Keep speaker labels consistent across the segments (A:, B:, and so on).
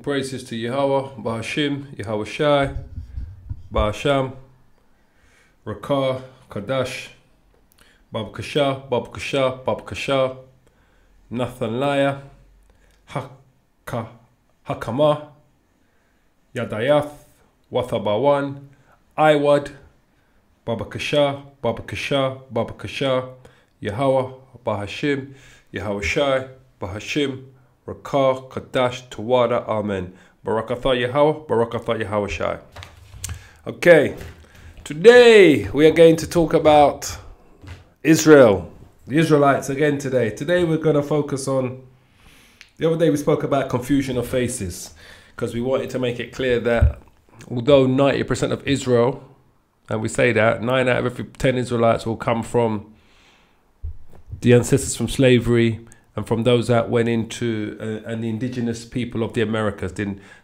A: praises to Yahweh, Bahashim, Yahweh Shai, Bahasham, Rakah, Kadash, Babakashah, Babakashah, Babakashah, Nathanliah, Hakamah, Yadayath, Wathabawan, Iwad, Babakashah, Babakashah, Babakashah, Yahweh, Bahashim, Yahweh Shai, Bahashim, Rakah, Kadash, Tawada, Amen. Barakatha Yahweh, Barakatha Yahweh Shai. Okay, today we are going to talk about Israel, the Israelites again today. Today we're going to focus on, the other day we spoke about confusion of faces, because we wanted to make it clear that although 90% of Israel, and we say that 9 out of every 10 Israelites will come from the ancestors from slavery and from those that went into and the indigenous people of the Americas.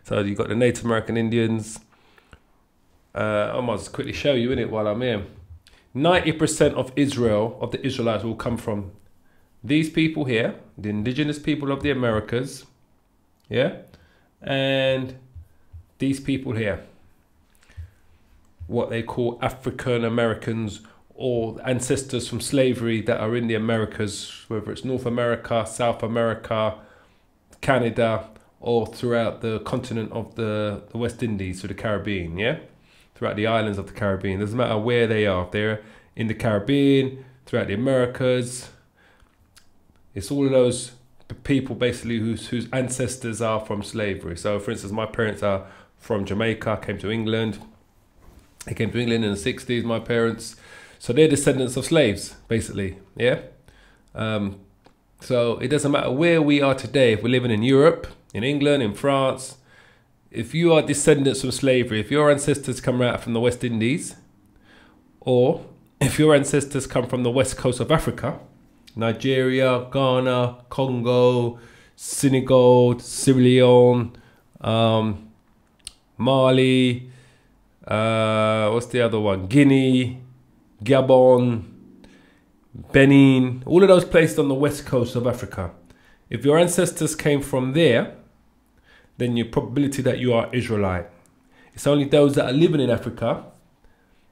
A: So you've got the Native American Indians. I might just quickly show you in it while I'm here. 90% of Israel, of the Israelites, will come from these people here, the indigenous people of the Americas, yeah, and these people here, what they call African Americans, or ancestors from slavery that are in the Americas, whether it's North America, South America, Canada, or throughout the continent of the West Indies, so the Caribbean, yeah? Throughout the islands of the Caribbean. Doesn't matter where they are. If they're in the Caribbean, throughout the Americas. It's all of those people basically whose ancestors are from slavery. So for instance, my parents are from Jamaica, came to England. They came to England in the 60s, my parents. So they're descendants of slaves, basically, yeah? So it doesn't matter where we are today. If we're living in Europe, in England, in France, if you are descendants from slavery, if your ancestors come out from the West Indies, or if your ancestors come from the west coast of Africa, Nigeria, Ghana, Congo, Senegal, Sierra Leone, Mali, what's the other one? Guinea, Gabon, Benin, all of those places on the west coast of Africa. If your ancestors came from there, then your probability that you are Israelite. It's only those that are living in Africa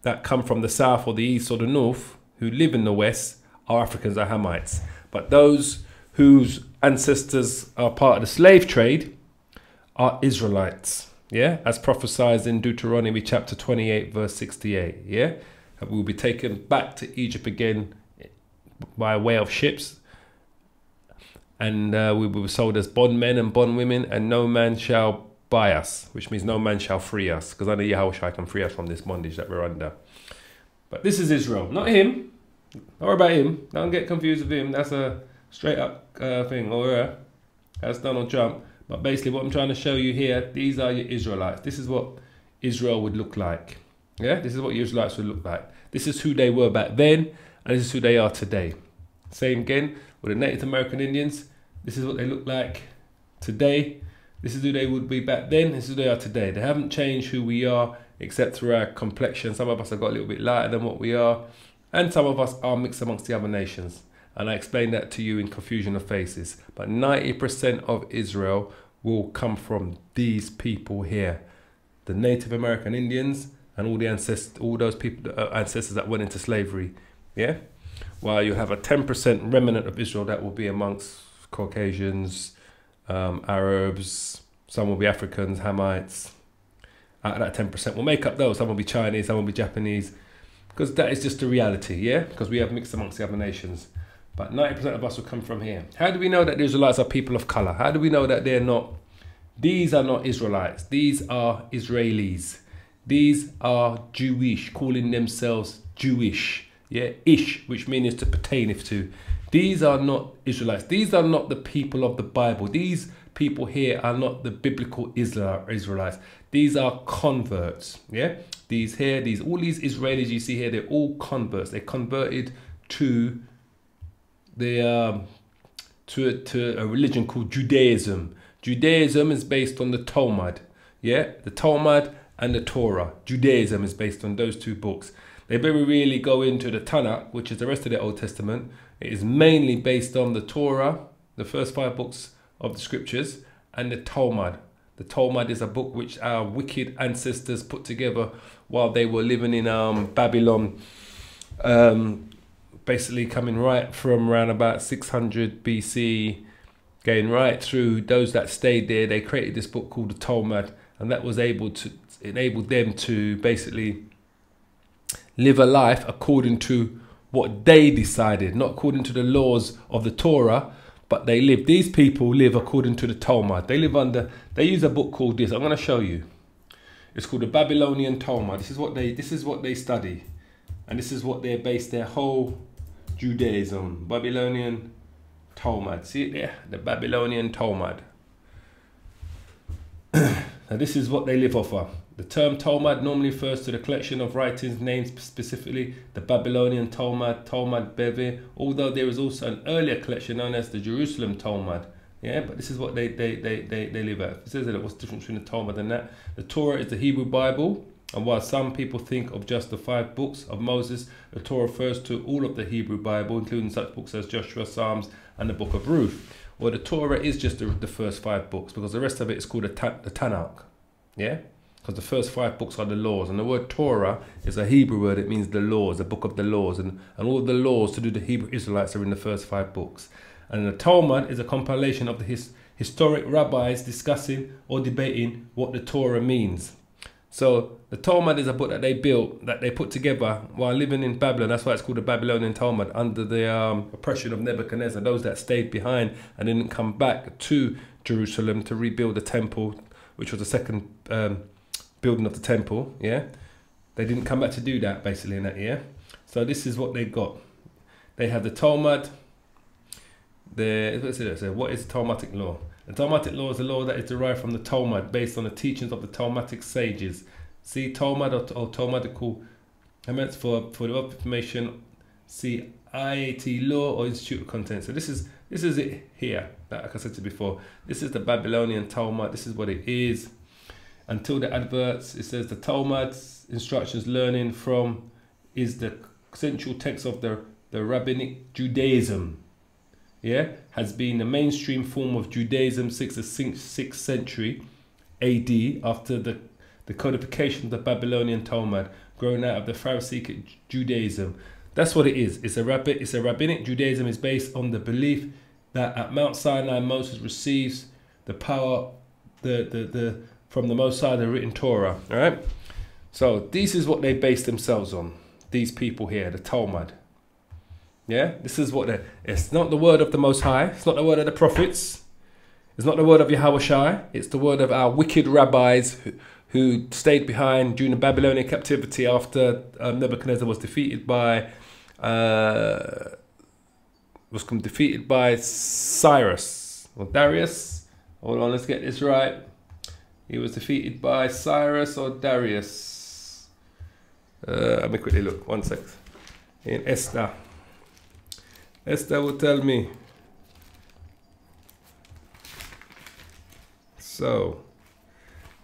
A: that come from the south or the east or the north who live in the west are Africans or Hamites. But those whose ancestors are part of the slave trade are Israelites, yeah, as prophesied in Deuteronomy chapter 28 verse 68, yeah. We will be taken back to Egypt again by way of ships, and we were sold as bondmen and bondwomen, and no man shall buy us, which means no man shall free us, because only Yahweh can free us from this bondage that we're under. But this is Israel, not him. Don't worry about him. Don't get confused with him. That's a straight up thing, or that's Donald Trump. But basically what I'm trying to show you here, these are your Israelites. This is what Israel would look like. Yeah, this is what Israelites would look like. This is who they were back then, and this is who they are today. Same again with the Native American Indians. This is what they look like today. This is who they would be back then. This is who they are today. They haven't changed who we are, except through our complexion. Some of us have got a little bit lighter than what we are, and some of us are mixed amongst the other nations. And I explained that to you in Confusion of Faces. But 90% of Israel will come from these people here, the Native American Indians, and all the ancestors, all those people, ancestors that went into slavery, yeah. While you have a 10% remnant of Israel that will be amongst Caucasians, Arabs, some will be Africans, Hamites. Out of that 10%, will make up those. Some will be Chinese, some will be Japanese, because that is just the reality, yeah. Because we have mixed amongst the other nations, but 90% of us will come from here. How do we know that the Israelites are people of color? How do we know that they're not? These are not Israelites. These are Israelis. These are Jewish, calling themselves Jewish, yeah, ish, which means to pertain to. These are not Israelites. These are not the people of the Bible. These people here are not the biblical Israelites. These are converts, yeah. These here, all these Israelis you see here, they're all converts. They converted to the to a religion called Judaism. Judaism is based on the Talmud, yeah, the Talmud and the Torah. Judaism is based on those two books. They very rarely go into the Tanakh, which is the rest of the Old Testament. It is mainly based on the Torah, the first 5 books of the scriptures, and the Talmud, The Talmud is a book which our wicked ancestors put together while they were living in Babylon, basically coming right from around about 600 BC, going right through. Those that stayed there, they created this book called the Talmud, and that was able to enable them to basically live a life according to what they decided, not according to the laws of the Torah, but these people live according to the Talmud. They use a book called this. I'm going to show you. It's called the Babylonian Talmud. This is what they study, and this is what they base their whole Judaism on. Babylonian Talmud. See it there? The Babylonian Talmud. Now this is what they live off of. The term Talmud normally refers to the collection of writings named specifically the Babylonian Talmud, Talmud Beve, although there is also an earlier collection known as the Jerusalem Talmud. Yeah, but this is what they live at. It says that what's the difference between the Talmud and that. The Torah is the Hebrew Bible, and while some people think of just the 5 books of Moses, the Torah refers to all of the Hebrew Bible, including such books as Joshua, Psalms, and the Book of Ruth. Well, the Torah is just the first 5 books, because the rest of it is called the Tanakh. Yeah? Because the first 5 books are the laws, and the word Torah is a Hebrew word. It means the laws, the book of the laws, and all of the laws to do the Hebrew Israelites are in the first 5 books. And the Talmud is a compilation of the historic rabbis discussing or debating what the Torah means. So the Talmud is a book that they built, that they put together while living in Babylon. That's why it's called the Babylonian Talmud, under the oppression of Nebuchadnezzar. Those that stayed behind and didn't come back to Jerusalem to rebuild the temple, which was the second building of the temple. Yeah, they didn't come back to do that basically in that year. So this is what they got. They have the Talmud. What is the Talmudic law? The Talmudic law is a law that is derived from the Talmud, based on the teachings of the Talmudic sages. See Talmud or Talmudical amendments for the information. See IAT law or Institute of Content. So this is it here. Like I said to you before, this is the Babylonian Talmud. This is what it is. Until the adverts, it says the Talmud's instructions learning from is the central text of the rabbinic Judaism. Yeah, has been the mainstream form of Judaism since the 6th century AD, after the codification of the Babylonian Talmud, growing out of the Pharisaic Judaism. That's what it is. It's a rabbinic Judaism. Is based on the belief that at Mount Sinai Moses receives the power from the Most High, the written Torah. All right. So this is what they base themselves on. These people here, the Talmud. Yeah, this is what it's not the word of the Most High. It's not the word of the prophets. It's not the word of Yahushua. It's the word of our wicked rabbis who stayed behind during the Babylonian captivity after Nebuchadnezzar was defeated by Cyrus or Darius. Hold on, let's get this right. He was defeated by Cyrus or Darius. Let me quickly look. 1 sec. In Esther. Esther will tell me. So,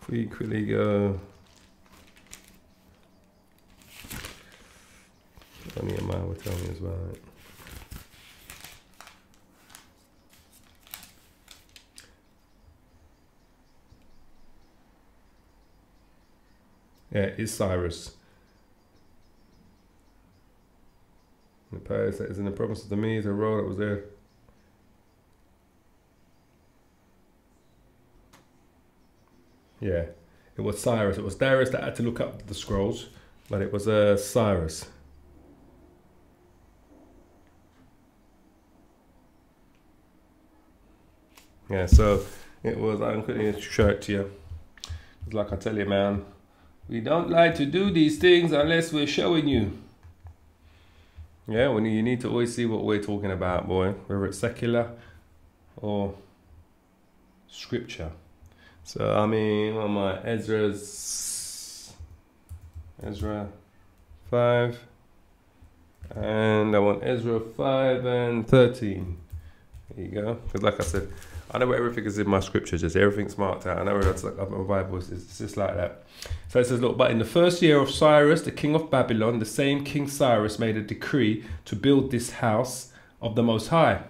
A: if we quickly go. Nehemiah will tell me as well. Right? Yeah, it's Cyrus. The palace that is in the province of the Medes, the road that was there. Yeah, it was Cyrus. It was Darius that had to look up the scrolls, but it was Cyrus. Yeah, so it was. I'm quickly to show it to you. It's like I tell you, man, we don't like to do these things unless we're showing you. Yeah, when you need to always see what we're talking about, boy, whether it's secular or scripture. So I mean, what am I? Ezra 5, and I want Ezra 5 and 13. There you go. Because like I said, I know where everything is in my scriptures, just everything's marked out. I know that's like my Bible, it's just like that. So it says, look, but in the first year of Cyrus, the king of Babylon, the same King Cyrus made a decree to build this house of the Most High.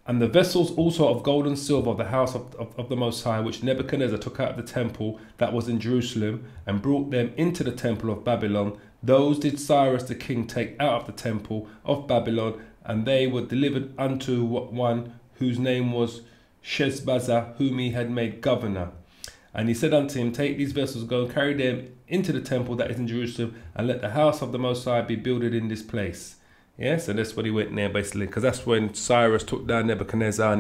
A: And the vessels also of gold and silver of the house of the Most High, which Nebuchadnezzar took out of the temple that was in Jerusalem, and brought them into the temple of Babylon, those did Cyrus the king take out of the temple of Babylon, and they were delivered unto one whose name was Sheshbazzar, whom he had made governor. And he said unto him, take these vessels, go and carry them into the temple that is in Jerusalem, and let the house of the Most High be builded in this place. Yeah, so that's what he went there basically, because that's when Cyrus took down Nebuchadnezzar,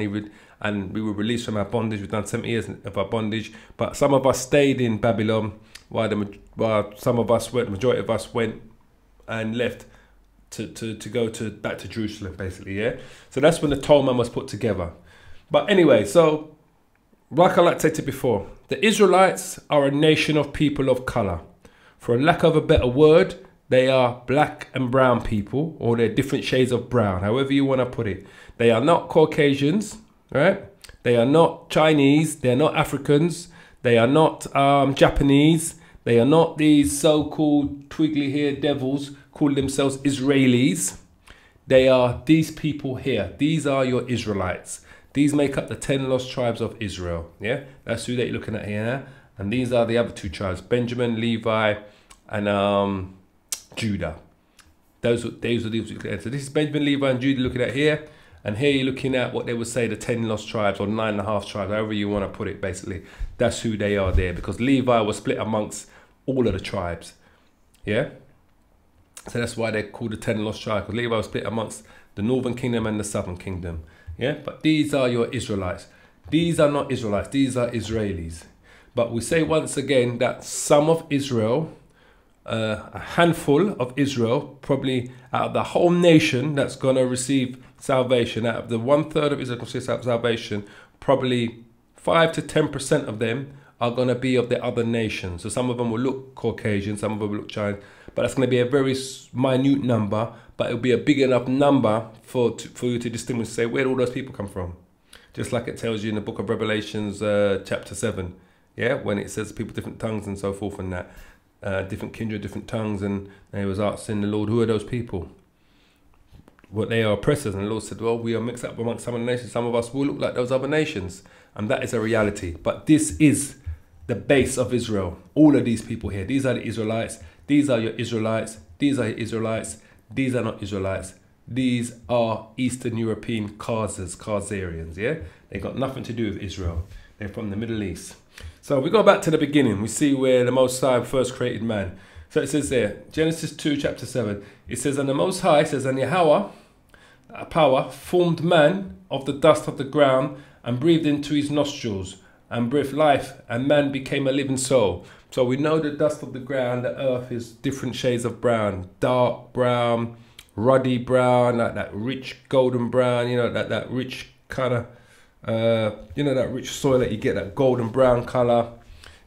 A: and we were released from our bondage. We've done 70 years of our bondage, but some of us stayed in Babylon, while some of us went, majority of us went and left to go back to Jerusalem, basically. Yeah, so that's when the Tolman was put together. But anyway, so like I like to say before, the Israelites are a nation of people of color. For a lack of a better word, they are black and brown people, or they're different shades of brown, however you want to put it. They are not Caucasians, right? They are not Chinese. They're not Africans. They are not Japanese. They are not these so-called twiggly-haired devils call themselves Israelis. They are these people here. These are your Israelites. These make up the 10 lost tribes of Israel. Yeah, that's who they're looking at here. And these are the other two tribes, Benjamin, Levi, and Judah. Those are these looking at. So this is Benjamin, Levi, and Judah looking at here. And here you're looking at what they would say the 10 lost tribes, or 9.5 tribes, however you want to put it, basically. That's who they are there, because Levi was split amongst all of the tribes. Yeah? So that's why they're called the 10 lost tribes, because Levi was split amongst the northern kingdom and the southern kingdom. Yeah? But these are your Israelites. These are not Israelites. These are Israelis. But we say once again that some of Israel, a handful of Israel, probably out of the whole nation that's going to receive salvation, out of the 1/3 of Israel receive salvation, probably 5 to 10% of them are going to be of the other nations. So some of them will look Caucasian, some of them will look Chinese, but that's going to be a very minute number, but it'll be a big enough number for you to distinguish, say, where did all those people come from? Just like it tells you in the book of Revelations, chapter 7, yeah, when it says people different tongues and so forth, and that different kindred, different tongues, and they was asking the Lord, who are those people? What they are oppressors, and the Lord said, well, we are mixed up amongst some of the nations. Some of us will look like those other nations, and that is a reality. But this is the base of Israel. All of these people here, these are the Israelites. These are your Israelites. These are your Israelites. These are not Israelites. These are Eastern European Khazarians. Yeah, they got nothing to do with Israel. They're from the Middle East. So we go back to the beginning. We see where the Most High first created man. So it says there, Genesis 2, chapter 7. It says, and the Most High says, and Yahweh, power, formed man of the dust of the ground and breathed into his nostrils and breathed life, and man became a living soul. So we know the dust of the ground, the earth, is different shades of brown, dark brown, ruddy brown, like that rich golden brown, you know, that rich kind of, you know, that rich soil that you get, that golden brown color.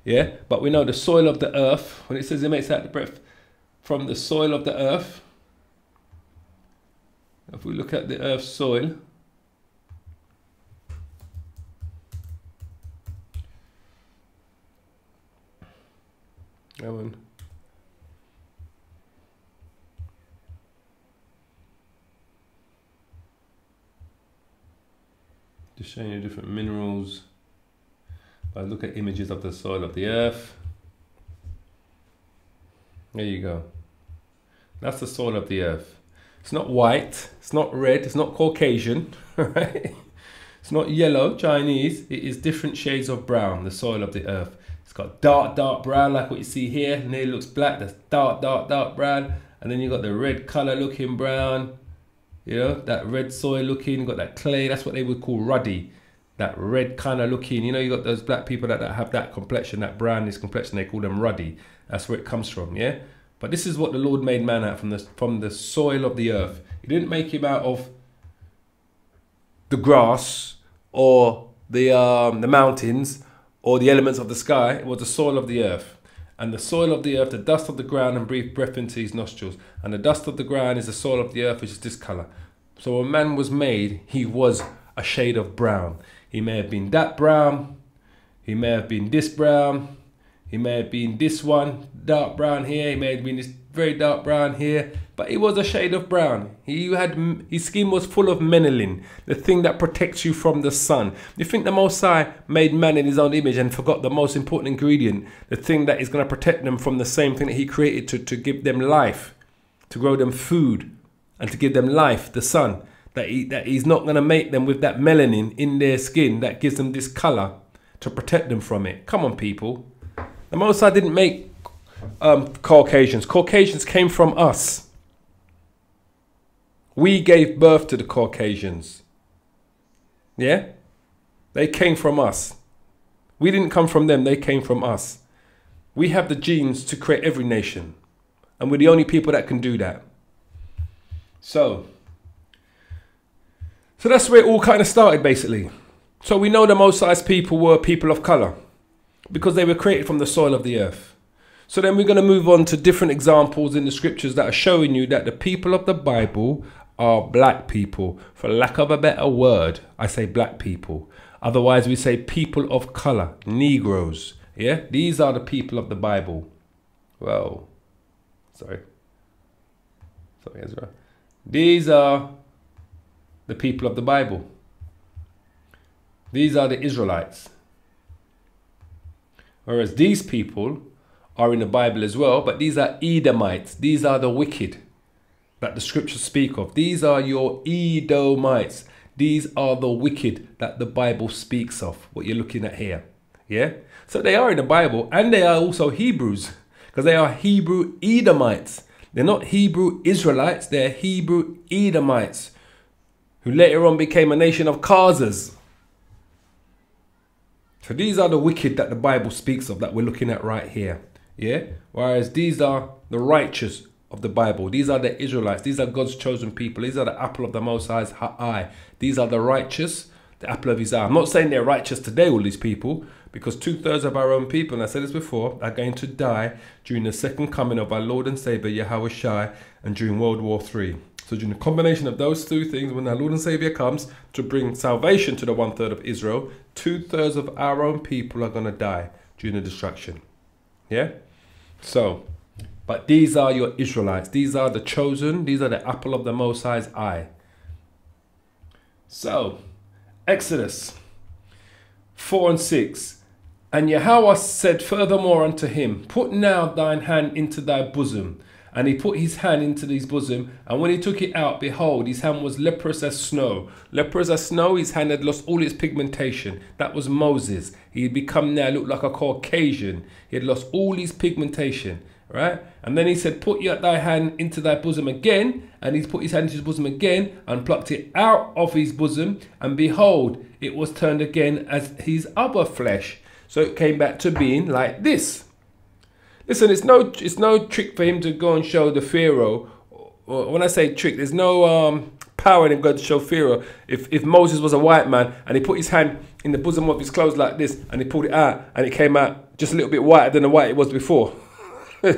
A: Yeah, but we know the soil of the earth, when it says it makes out the breath from the soil of the earth, if we look at the earth's soil, just showing you different minerals. I look at images of the soil of the earth. There you go. That's the soil of the earth. It's not white, it's not red, it's not Caucasian, right? It's not yellow, Chinese. It is different shades of brown, the soil of the earth. It's got dark brown, like what you see here. And here it looks black. That's dark brown. And then you got the red color looking brown. You know, that red soil looking. You got that clay. That's what they would call ruddy. That red kind of looking. You know, you got those black people that have that complexion, that brownish complexion. They call them ruddy. That's where it comes from. Yeah. But this is what the Lord made man out from the soil of the earth. He didn't make him out of the grass or the mountains or the elements of the sky. It was the soil of the earth. And the soil of the earth, the dust of the ground, and breathed breath into his nostrils. And the dust of the ground is the soil of the earth, which is this color. So when man was made, he was a shade of brown. He may have been that brown. He may have been this brown. He may have been this one, dark brown here. He may have been this very dark brown here, but he was a shade of brown. His skin was full of melanin, the thing that protects you from the sun. You think the Most High made man in his own image and forgot the most important ingredient, the thing that is going to protect them from the same thing that he created to give them life, to grow them food, and to give them life, the sun. That he's not going to make them with that melanin in their skin that gives them this color to protect them from it. Come on, people. The Most High didn't make Caucasians. Caucasians came from us. We gave birth to the Caucasians. Yeah? They came from us. We didn't come from them. They came from us. We have the genes to create every nation. And we're the only people that can do that. So that's where it all kind of started, basically. So we know the Most High's people were people of color because they were created from the soil of the earth. So then we're going to move on to different examples in the scriptures that are showing you that the people of the Bible are black people. For lack of a better word, I say black people. Otherwise, we say people of color, Negroes. Yeah, these are the people of the Bible. Well, sorry, Ezra. These are the people of the Bible. These are the Israelites. Whereas these people are in the Bible as well, but these are Edomites. These are the wicked that the scriptures speak of. These are your Edomites. These are the wicked that the Bible speaks of, what you're looking at here. Yeah? So they are in the Bible, and they are also Hebrews, because they are Hebrew Edomites. They're not Hebrew Israelites, they're Hebrew Edomites, who later on became a nation of Khazars. So these are the wicked that the Bible speaks of that we're looking at right here. Yeah? Whereas these are the righteous of the Bible. These are the Israelites. These are God's chosen people. These are the apple of the Most High's eye. These are the righteous, the apple of his eye. I'm not saying they're righteous today, all these people, because 2/3 of our own people, and I said this before, are going to die during the second coming of our Lord and Savior, Yahweh Shai, and during World War III. So during the combination of those two things, when our Lord and Savior comes to bring salvation to the 1/3 of Israel, 2/3 of our own people are going to die during the destruction. Yeah? So, but these are your Israelites. These are the chosen. These are the apple of the Most High's eye. So, Exodus 4 and 6. And Yahweh said furthermore unto him, Put now thine hand into thy bosom. And he put his hand into his bosom, and when he took it out, behold, his hand was leprous as snow. Leprous as snow, his hand had lost all its pigmentation. That was Moses. He had become now, looked like a Caucasian. He had lost all his pigmentation, right? And then he said, Put yet thy hand into thy bosom again. And he put his hand into his bosom again, and plucked it out of his bosom. And behold, it was turned again as his other flesh. So it came back to being like this. Listen, it's no trick for him to go and show the Pharaoh. Or when I say trick, there's no power in him going to show Pharaoh. If Moses was a white man and he put his hand in the bosom of his clothes like this and he pulled it out and it came out just a little bit whiter than the white it was before.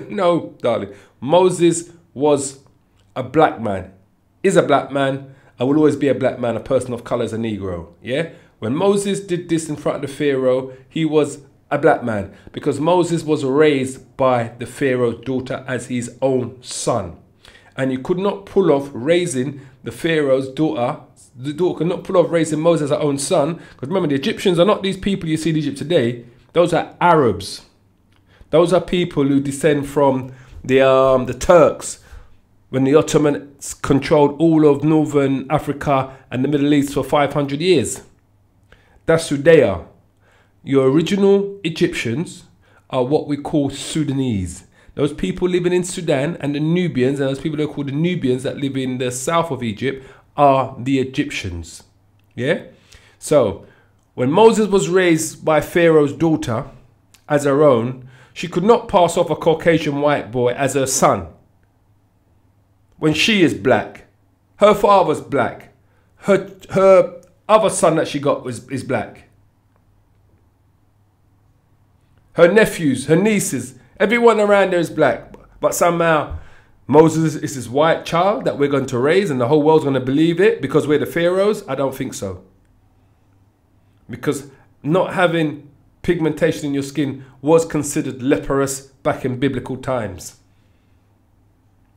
A: No, darling. Moses was a black man, is a black man, and will always be a black man, a person of color as a Negro. Yeah? When Moses did this in front of the Pharaoh, he was a black man, because Moses was raised by the Pharaoh's daughter as his own son. And you could not pull off raising the Pharaoh's daughter. The daughter could not pull off raising Moses as her own son. Because remember, the Egyptians are not these people you see in Egypt today. Those are Arabs. Those are people who descend from the Turks, when the Ottomans controlled all of northern Africa and the Middle East for 500 years. That's who they are. Your original Egyptians are what we call Sudanese. Those people living in Sudan, and the Nubians, and those people that are called the Nubians that live in the south of Egypt, are the Egyptians. Yeah? So, when Moses was raised by Pharaoh's daughter as her own, she could not pass off a Caucasian white boy as her son. When she is black, her father's black, her other son that she got is black. Her nephews, her nieces, everyone around there is black. But somehow Moses is this white child that we're going to raise and the whole world's going to believe it because we're the pharaohs? I don't think so. Because not having pigmentation in your skin was considered leprous back in biblical times.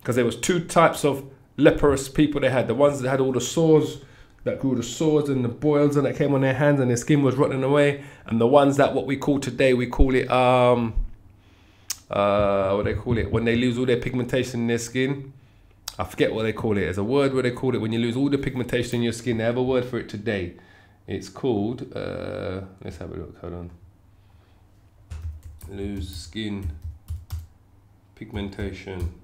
A: Because there was two types of leprous people they had. The ones that had all the sores, that grew the sores and the boils and that came on their hands and their skin was rotting away. And the ones that what we call today, we call it, what they call it, when they lose all their pigmentation in their skin. I forget what they call it. There's a word where they call it when you lose all the pigmentation in your skin. They have a word for it today. It's called, let's have a look, hold on. Lose skin pigmentation.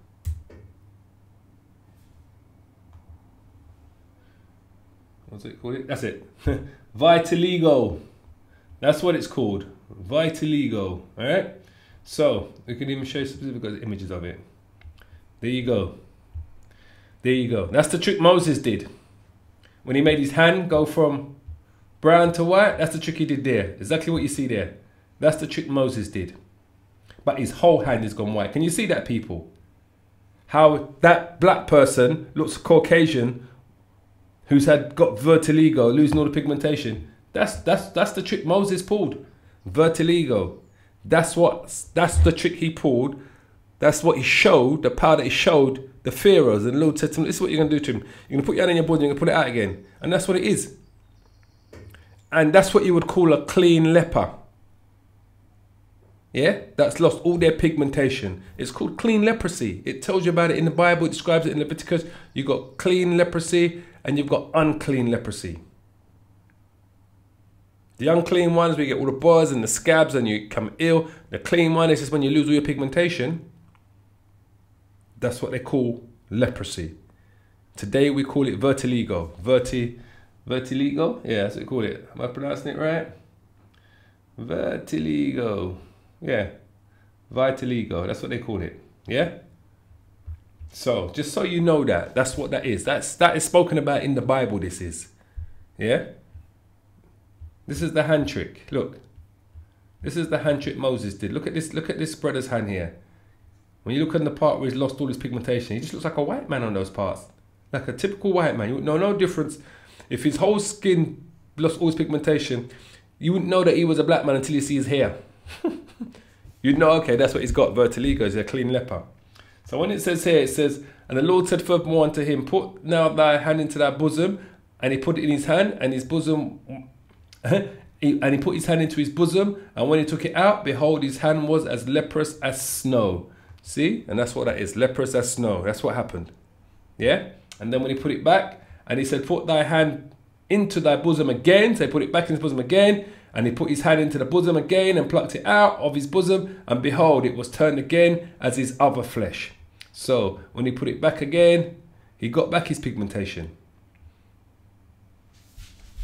A: What's it called? That's it. Vitiligo. That's what it's called. Vitiligo. Alright? So, we can even show you specific images of it. There you go. There you go. That's the trick Moses did. When he made his hand go from brown to white, that's the trick he did there. Exactly what you see there. That's the trick Moses did. But his whole hand has gone white. Can you see that, people? How that black person looks Caucasian, who's got vitiligo, losing all the pigmentation. That's the trick Moses pulled. Vitiligo. That's the trick he pulled. That's what he showed, the power that he showed the pharaohs. And the Lord said to him, this is what you're going to do to him. You're going to put your hand in your body, you're going to put it out again. And that's what it is. And that's what you would call a clean leper. Yeah, that's lost all their pigmentation. It's called clean leprosy. It tells you about it in the Bible. It describes it in Leviticus. You've got clean leprosy and you've got unclean leprosy. The unclean ones, where you get all the boils and the scabs and you become ill. The clean one is just when you lose all your pigmentation. That's what they call leprosy. Today we call it vertigo. Vertigo? Yeah, that's what we call it. Am I pronouncing it right? Vertigo. Yeah, vitiligo. That's what they call it. Yeah. So just so you know that's what that is. That is spoken about in the Bible. This is. Yeah. This is the hand trick. Look. This is the hand trick Moses did. Look at this. Look at this brother's hand here. When you look at the part where he's lost all his pigmentation, he just looks like a white man on those parts. Like a typical white man. You would know no difference. If his whole skin lost all his pigmentation, you wouldn't know that he was a black man until you see his hair. You'd know, okay, that's what he's got. Vertigo, he's a clean leper. So when it says here, it says, and the Lord said furthermore unto him, put now thy hand into thy bosom. And he put it in his hand, and his bosom, and he put his hand into his bosom. And when he took it out, behold, his hand was as leprous as snow. See? And that's what that is, leprous as snow. That's what happened. Yeah? And then when he put it back, and he said, put thy hand into thy bosom again. So he put it back in his bosom again. And he put his hand into the bosom again and plucked it out of his bosom. And behold, it was turned again as his other flesh. So when he put it back again, he got back his pigmentation.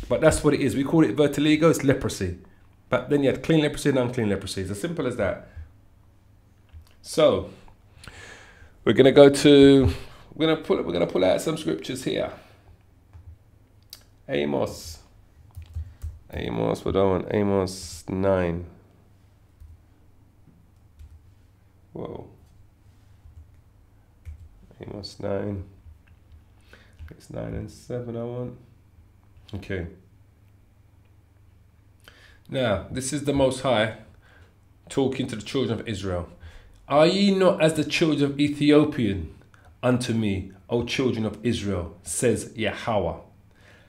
A: But that's what it is. We call it vertigo. It's leprosy. But then you had clean leprosy and unclean leprosy. It's as simple as that. So we're going to go to, we're going to pull out some scriptures here. Amos, what do I want? Amos 9. Whoa. Amos 9. It's 9 and 7 I want. Okay. Now, this is the Most High talking to the children of Israel. Are ye not as the children of Ethiopian unto me, O children of Israel, says Yahweh?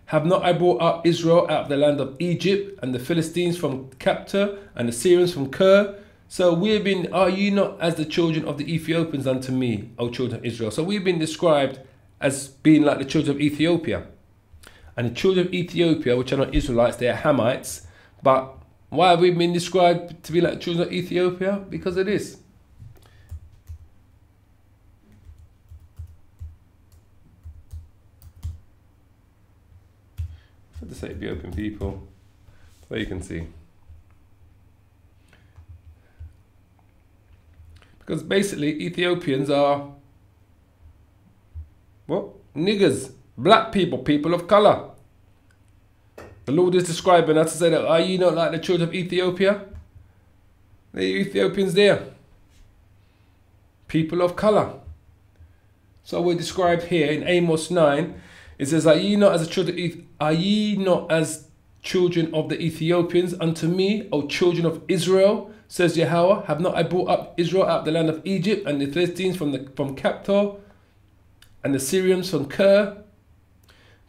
A: Have not I brought up Israel out of the land of Egypt, and the Philistines from Captor, and the Syrians from Ker? So we've been, are you not as the children of the Ethiopians unto me, O children of Israel? So we've been described as being like the children of Ethiopia. And the children of Ethiopia, which are not Israelites, they are Hamites. But why have we been described to be like the children of Ethiopia? Because of this. For the sake of Ethiopian people, so you can see. Because basically Ethiopians are what? Niggers, black people, people of color. The Lord is describing us to say that, are you not like the children of Ethiopia? The Ethiopians there. People of color. So we're described here in Amos 9. It says, are ye not as children of the Ethiopians unto me, O children of Israel, says Yahweh? Have not I brought up Israel out of the land of Egypt, and the Philistines from Captor? and the Syrians from Ker.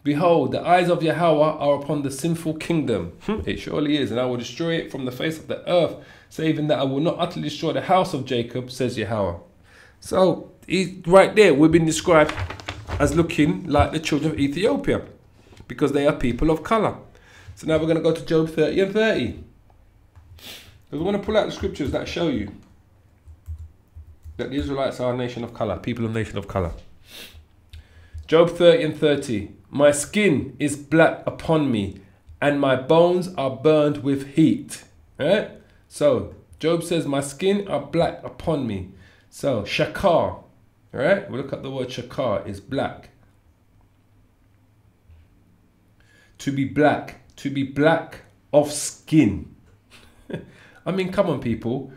A: Behold, the eyes of Yahweh are upon the sinful kingdom. It surely is, and I will destroy it from the face of the earth, saving that I will not utterly destroy the house of Jacob, says Yahweh. So, right there, we've been described as looking like the children of Ethiopia, because they are people of colour. So now we're going to go to Job 30 and 30. Because we want to pull out the scriptures that show you that the Israelites are a nation of colour, people of nation of colour. Job 30 and 30. My skin is black upon me, and my bones are burned with heat. Right? So, Job says, my skin are black upon me. So, shakar. Right? We look at the word shakar, is black. To be black of skin. I mean, come on, people.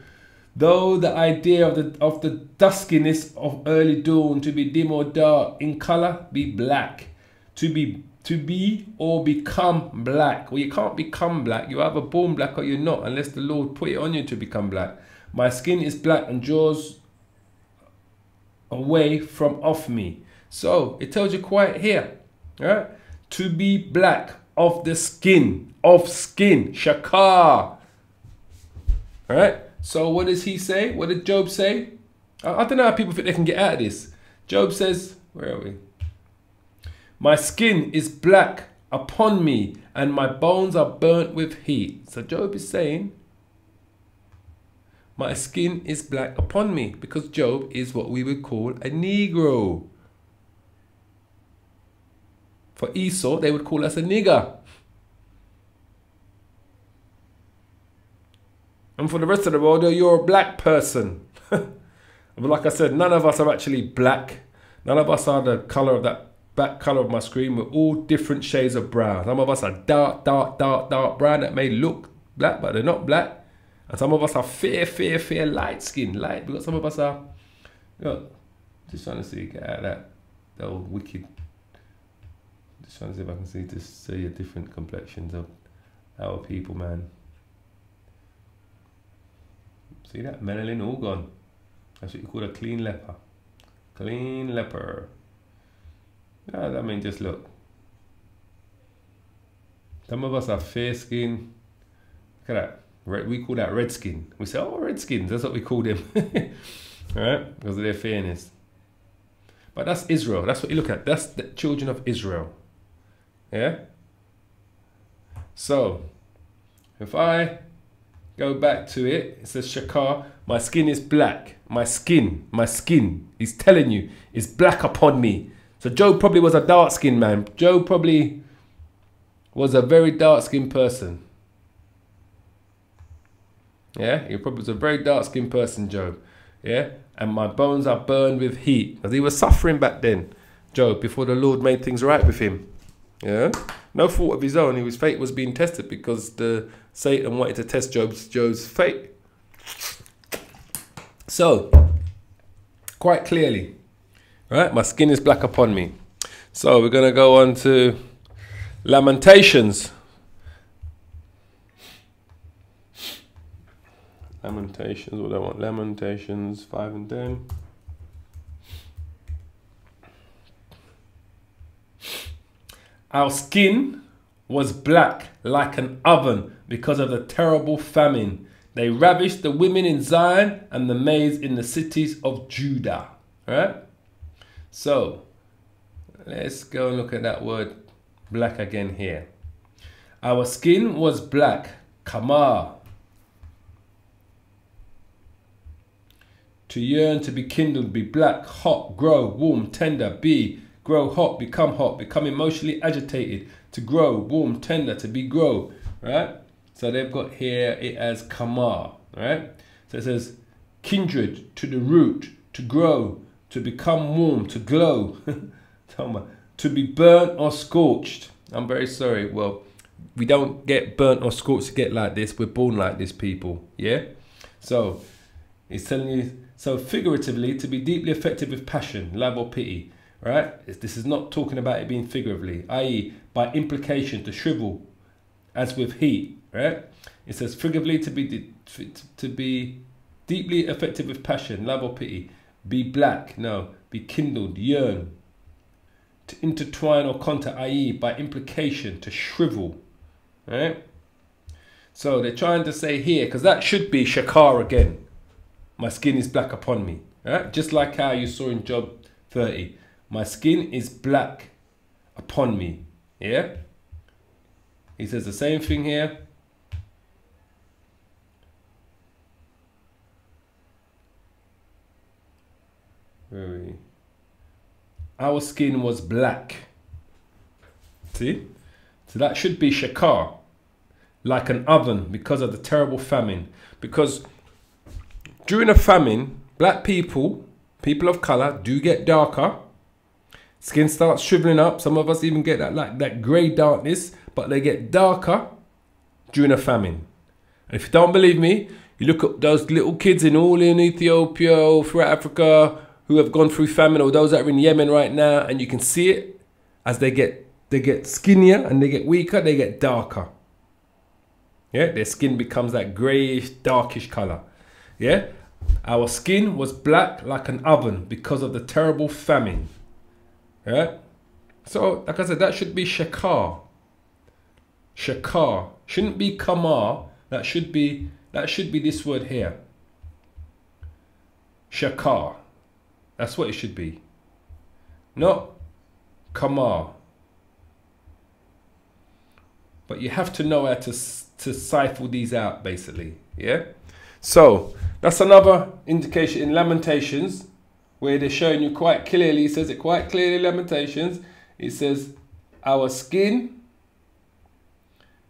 A: Though the idea of the duskiness of early dawn, to be dim or dark in color, be black. To be or become black. Well, you can't become black. You're either born black or you're not, unless the Lord put it on you to become black. My skin is black and draws away from off me. So it tells you quite here, right? To be black of the skin, shakar. All right. So what does he say? What did Job say? I don't know how people think they can get out of this. Job says, where are we? My skin is black upon me, and my bones are burnt with heat. So Job is saying, my skin is black upon me, because Job is what we would call a Negro. For Esau, they would call us a nigger. And for the rest of the world, you're a black person. But like I said, none of us are actually black. None of us are the colour of that back colour of my screen. We're all different shades of brown. Some of us are dark brown that may look black, but they're not black. And some of us are fair light skin. Light. Because some of us are, you know, just trying to see, get out of that old wicked. Just trying to see if I can see, just see a different complexions of our people, man. See that? Melanin all gone. That's what you call a clean leper. Clean leper. No, I mean, just look. Some of us are fair skin. Look at that. Red, we call that red skin. We say, oh, red skins. That's what we call them. Alright? Because of their fairness. But that's Israel. That's what you look at. That's the children of Israel. Yeah? So, if I go back to it, it says shakar, my skin is black. My skin. He's telling you, is black upon me. So Job probably was a dark-skinned man. Job probably was a very dark-skinned person. Yeah, he probably was a very dark-skinned person, Job. Yeah, and my bones are burned with heat. Because he was suffering back then, Job, before the Lord made things right with him. Yeah, no fault of his own. His fate was being tested because Satan wanted to test Job's fate. So, quite clearly, right? My skin is black upon me. So we're going to go on to Lamentations. Lamentations, what do I want? Lamentations 5 and 10. Our skin was black like an oven because of the terrible famine. They ravished the women in Zion and the maids in the cities of Judah. All right? So, let's go and look at that word black again here. Our skin was black, kamar. To yearn, to be kindled, be black, hot, grow, warm, tender, be, grow hot, become emotionally agitated, to grow, warm, tender, to be, grow, right? So they've got here it as kamar, right? So it says kindred, to the root, to grow, to become warm, to glow, to be burnt or scorched. I'm very sorry. Well, we don't get burnt or scorched to get like this. We're born like this, people. Yeah? So it's telling you, so figuratively, to be deeply affected with passion, love or pity, right? This is not talking about it being figuratively, i.e. by implication, to shrivel as with heat, right? It says figuratively to be deeply affected with passion, love or pity, be black, no, be kindled, yearn, to intertwine or contact, i.e. by implication, to shrivel. Right? So they're trying to say here, because that should be shakar again. My skin is black upon me. Right? Just like how you saw in Job 30. My skin is black upon me. Yeah? He says the same thing here. Where are we? Our skin was black. See? So that should be shakar. Like an oven, because of the terrible famine. Because during a famine, black people, people of color, do get darker. Skin starts shriveling up. Some of us even get that, like that grey darkness, but they get darker during a famine. And if you don't believe me, you look at those little kids in Ethiopia or throughout Africa who have gone through famine, or those that are in Yemen right now, and you can see it as they get skinnier and they get weaker, they get darker. Yeah, their skin becomes that greyish, darkish colour. Yeah, our skin was black like an oven because of the terrible famine. Yeah, so like I said, that should be shakar. Shakar shouldn't be kamar. That should be this word here. Shakar. That's what it should be. Not kamar. But you have to know how to cipher these out, basically. Yeah. So that's another indication in Lamentations, where they're showing you quite clearly. It says it quite clearly in Lamentations. It says, our skin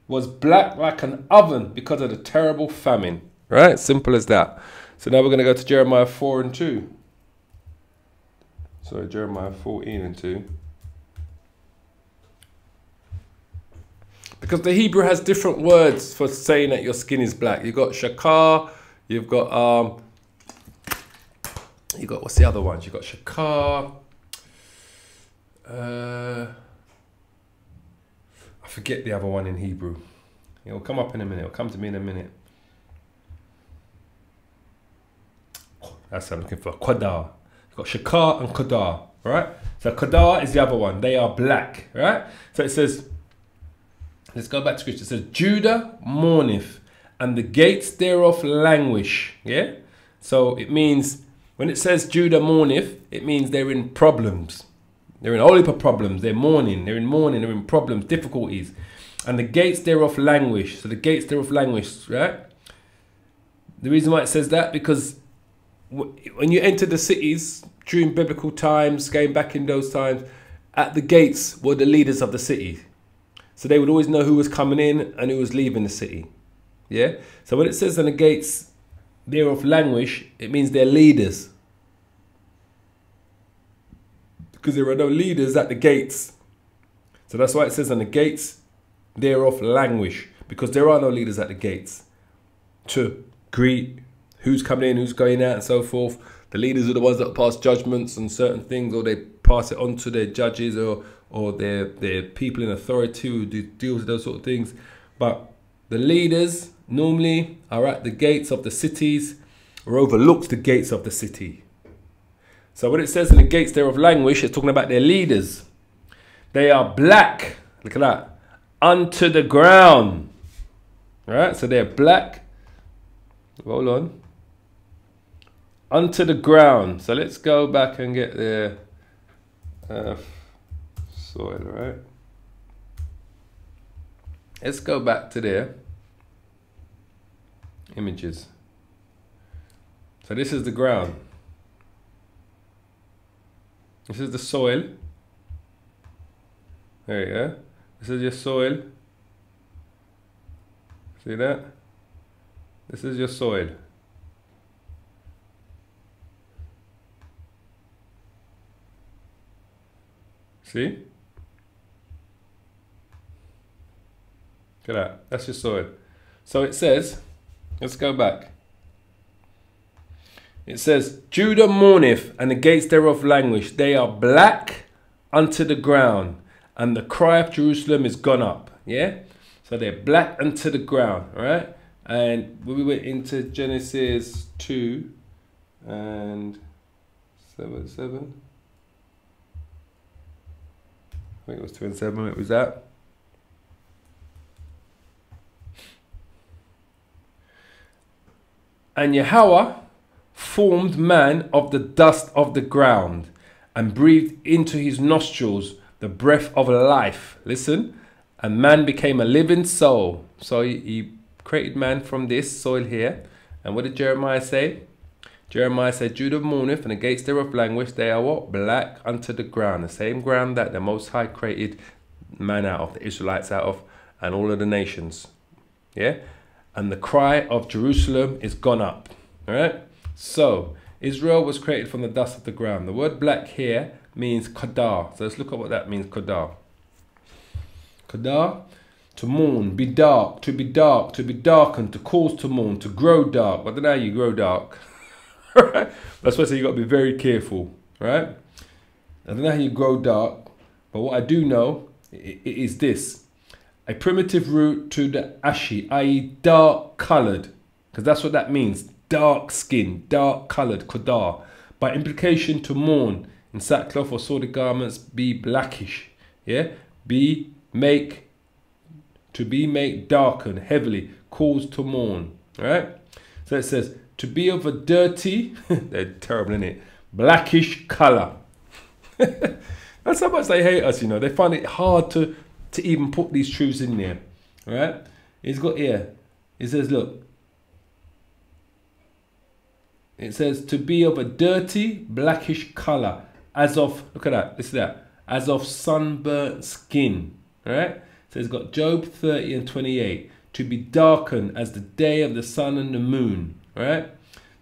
A: was black like an oven because of the terrible famine. Right? Simple as that. So now we're going to go to Jeremiah 4 and 2. Sorry, Jeremiah 14 and 2. Because the Hebrew has different words for saying that your skin is black. You've got shakar, you've got what's the other ones? You've got shakar. I forget the other one in Hebrew. It'll come up in a minute. It'll come to me in a minute. Oh, that's what I'm looking for. Qadar. You've got shakar and qadar. Right? So qadar is the other one. They are black. Right? So it says, let's go back to scripture. It says, Judah mourneth, and the gates thereof languish. Yeah? So it means, when it says Judah mourneth, it means they're in problems. They're in a whole heap of problems. They're mourning. They're in problems, difficulties. And the gates thereof languish. So the gates thereof languish, right? The reason why it says that, because when you enter the cities during biblical times, going back in those times, at the gates were the leaders of the city. So they would always know who was coming in and who was leaving the city. Yeah? So when it says on the gates thereof languish, it means they're leaders. Because there are no leaders at the gates. So that's why it says on the gates thereof languish. Because there are no leaders at the gates to greet who's coming in, who's going out and so forth. The leaders are the ones that pass judgments on certain things, or they pass it on to their judges or their people in authority who deal with those sort of things. But the leaders normally are at the gates of the cities, or overlooks the gates of the city. So when it says in the gates thereof languish, it's talking about their leaders. They are black, look at that, unto the ground. Right? So they're black, hold on, unto the ground. So let's go back and get their soil, right? Let's go back to their images. So this is the ground. This is the soil. There you go. This is your soil. See that? This is your soil. See? Look at that. That's your soil. So it says, let's go back. It says, Judah mourneth, and the gates thereof languish. They are black unto the ground, and the cry of Jerusalem is gone up. Yeah? So they're black unto the ground. All right? And when we went into Genesis 2 and 7. I think it was 27. It was that. And Yahweh formed man of the dust of the ground and breathed into his nostrils the breath of life. Listen. And man became a living soul. So he created man from this soil here. And what did Jeremiah say? Jeremiah said, Judah mourneth, and the gates thereof languish. They are what? Black unto the ground. The same ground that the Most High created man out of, the Israelites out of, and all of the nations. Yeah? And the cry of Jerusalem is gone up. All right? So, Israel was created from the dust of the ground. The word black here means kadar. So let's look at what that means, kadar. Kadar, to mourn, be dark, to be dark, to be darkened, to cause to mourn, to grow dark. I don't know how you grow dark. Right? That's why I say you got to be very careful. Right? I don't know how you grow dark, but what I do know is this. A primitive root to the ashi, i.e. dark coloured, because that's what that means. Dark skin, dark coloured, kadar. By implication, to mourn in sackcloth or sordid garments, be blackish. Yeah? Make darken, heavily, cause to mourn. Right? So it says, to be of a dirty, they're terrible, isn't it? Blackish colour. That's how much they hate us, you know. They find it hard to even put these truths in there. Right? He's got here. It says, look. It says, to be of a dirty, blackish colour. As of, look at that, listen to that. As of sunburnt skin. Right? So it's got Job 30 and 28. To be darkened as the day of the sun and the moon. Right?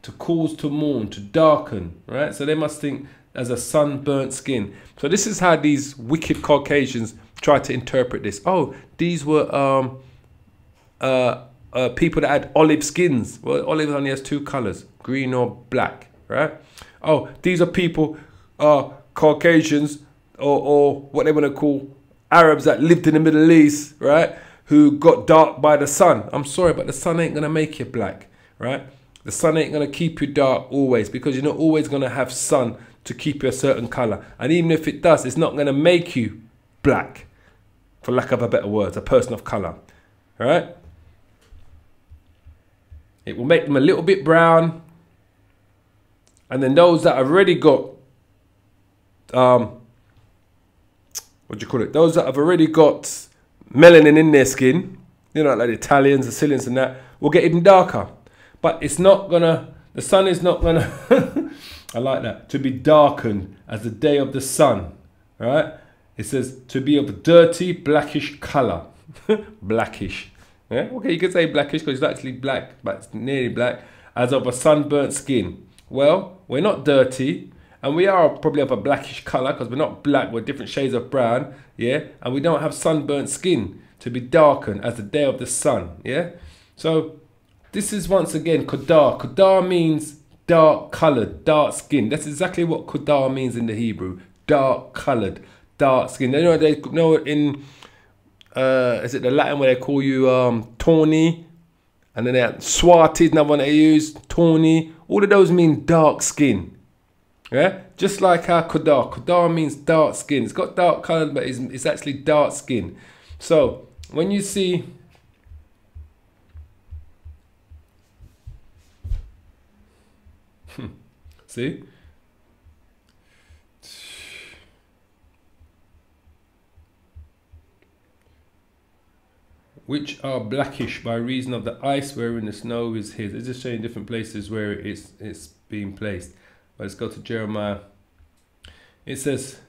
A: To cause to mourn, to darken. Right? So they must think as a sunburnt skin. So this is how these wicked Caucasians try to interpret this. Oh, these were people that had olive skins. Well, olive only has two colours, green or black. Right? Oh, these are people, Caucasians, or what they want to call Arabs that lived in the Middle East, right? Who got dark by the sun. I'm sorry, but the sun ain't going to make you black, right? The sun ain't going to keep you dark always, because you're not always going to have sun to keep you a certain colour. And even if it does, it's not going to make you black, for lack of a better word, a person of colour, right? It will make them a little bit brown. And then those that have already got, what do you call it? Those that have already got melanin in their skin, you know, like the Italians, the Sicilians and that, will get even darker. But it's not gonna, the sun is not gonna, I like that, to be darkened as the day of the sun, right? It says to be of a dirty, blackish colour. Blackish. Yeah? Okay, you could say blackish because it's actually black, but it's nearly black, as of a sunburnt skin. Well, we're not dirty. And we are probably of a blackish colour because we're not black, we're different shades of brown, yeah? And we don't have sunburnt skin to be darkened as the day of the sun, yeah? So this is once again Kodar. Kodar means dark coloured, dark skin. That's exactly what Kodar means in the Hebrew. Dark coloured, dark skin. They know in, is it the Latin where they call you tawny? And then they have swatted, another one they use, tawny. All of those mean dark skin. Yeah, just like our Kodar. Kodar means dark skin. It's got dark colour, but it's actually dark skin. So when you see see, which are blackish by reason of the ice wherein the snow is hid. It's just showing different places where it's being placed. Let's go to Jeremiah. It says,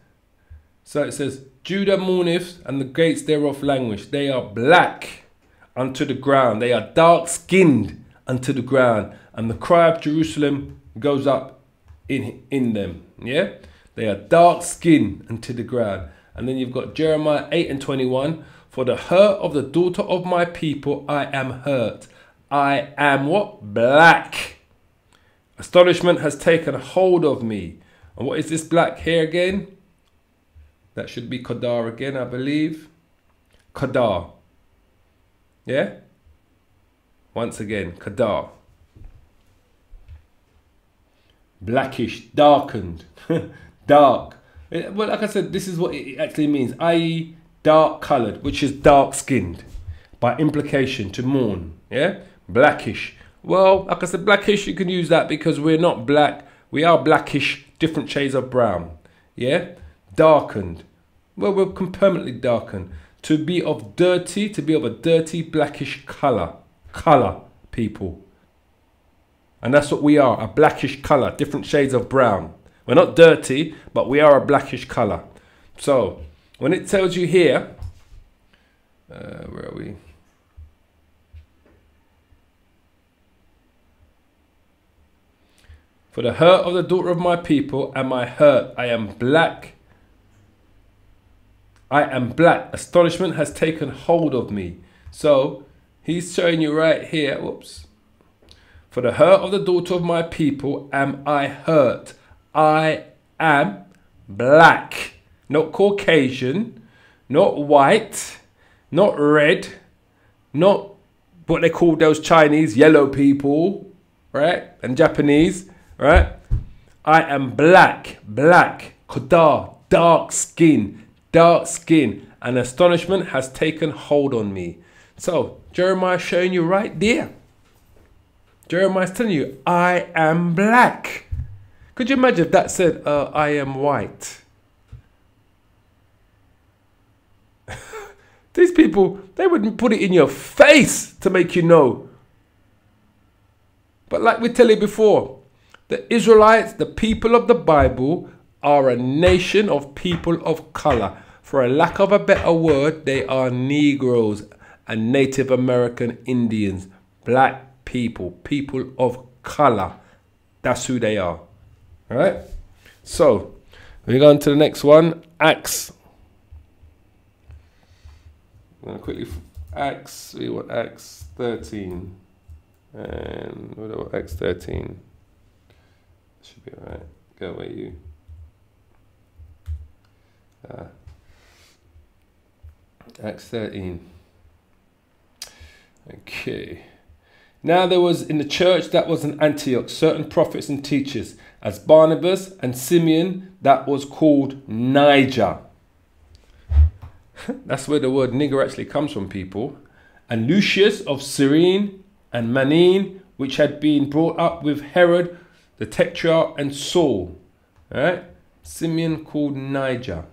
A: so it says, Judah mourneth, and the gates thereof languish. They are black unto the ground. They are dark-skinned unto the ground. And the cry of Jerusalem goes up in them. Yeah? They are dark-skinned unto the ground. And then you've got Jeremiah 8 and 21. For the hurt of the daughter of my people, I am hurt. I am what? Black. Astonishment has taken hold of me. And what is this black here again? That should be Kodar again, I believe. Kodar. Yeah? Once again, Kodar. Blackish, darkened, dark, Well, like I said, this is what it actually means, i.e. dark coloured, which is dark skinned. By implication, to mourn. Yeah? Blackish. Well, like I said, blackish, you can use that because we're not black. We are blackish, different shades of brown. Yeah? Darkened. Well, we're permanently darkened. To be of a dirty blackish colour. Colour, people. And that's what we are, a blackish colour, different shades of brown. We're not dirty, but we are a blackish colour. So, when it tells you here, where are we? For the hurt of the daughter of my people and my hurt, I am black. I am black. Astonishment has taken hold of me. So, he's showing you right here, whoops. For the hurt of the daughter of my people am I hurt. I am black. Not Caucasian, not white, not red, not what they call those Chinese yellow people, right? And Japanese, right? I am black, black, kodar, dark skin, and astonishment has taken hold on me. So, Jeremiah showing you right there. Jeremiah's telling you, I am black. Could you imagine if that said, I am white? These people, they wouldn't put it in your face to make you know. But like we tell you before, the Israelites, the people of the Bible, are a nation of people of color. For a lack of a better word, they are Negroes and Native American Indians, black people, people of color. That's who they are. All right. So we go on to the next one. Acts. I'm going to quickly Acts. We want Acts 13, and what about Acts 13? Should be all right. Go away, you. Acts 13. Okay. Now there was in the church that was in Antioch certain prophets and teachers, as Barnabas and Simeon, that was called Niger. That's where the word nigger actually comes from, people. And Lucius of Cyrene and Manaen, which had been brought up with Herod the Tetrarch and Saul. All right? Simeon called Niger.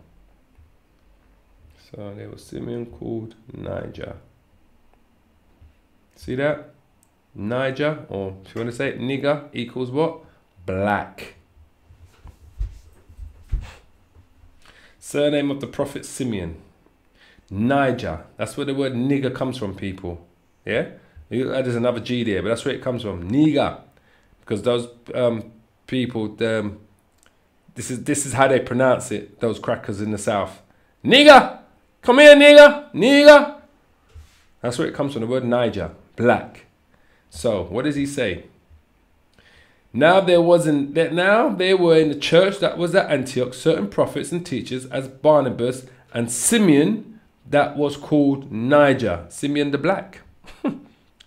A: So there was Simeon called Niger. See that? Niger, or if you want to say it, nigger, equals what? Black. Surname of the prophet Simeon. Niger. That's where the word nigger comes from, people. Yeah? There's another G there, but that's where it comes from. Nigger. Because those people, this is how they pronounce it, those crackers in the south. Nigger! Come here, nigger! Nigger! That's where it comes from, the word Niger. Black. So, what does he say? Now there were in the church that was at Antioch certain prophets and teachers, as Barnabas and Simeon, that was called Niger. Simeon the Black.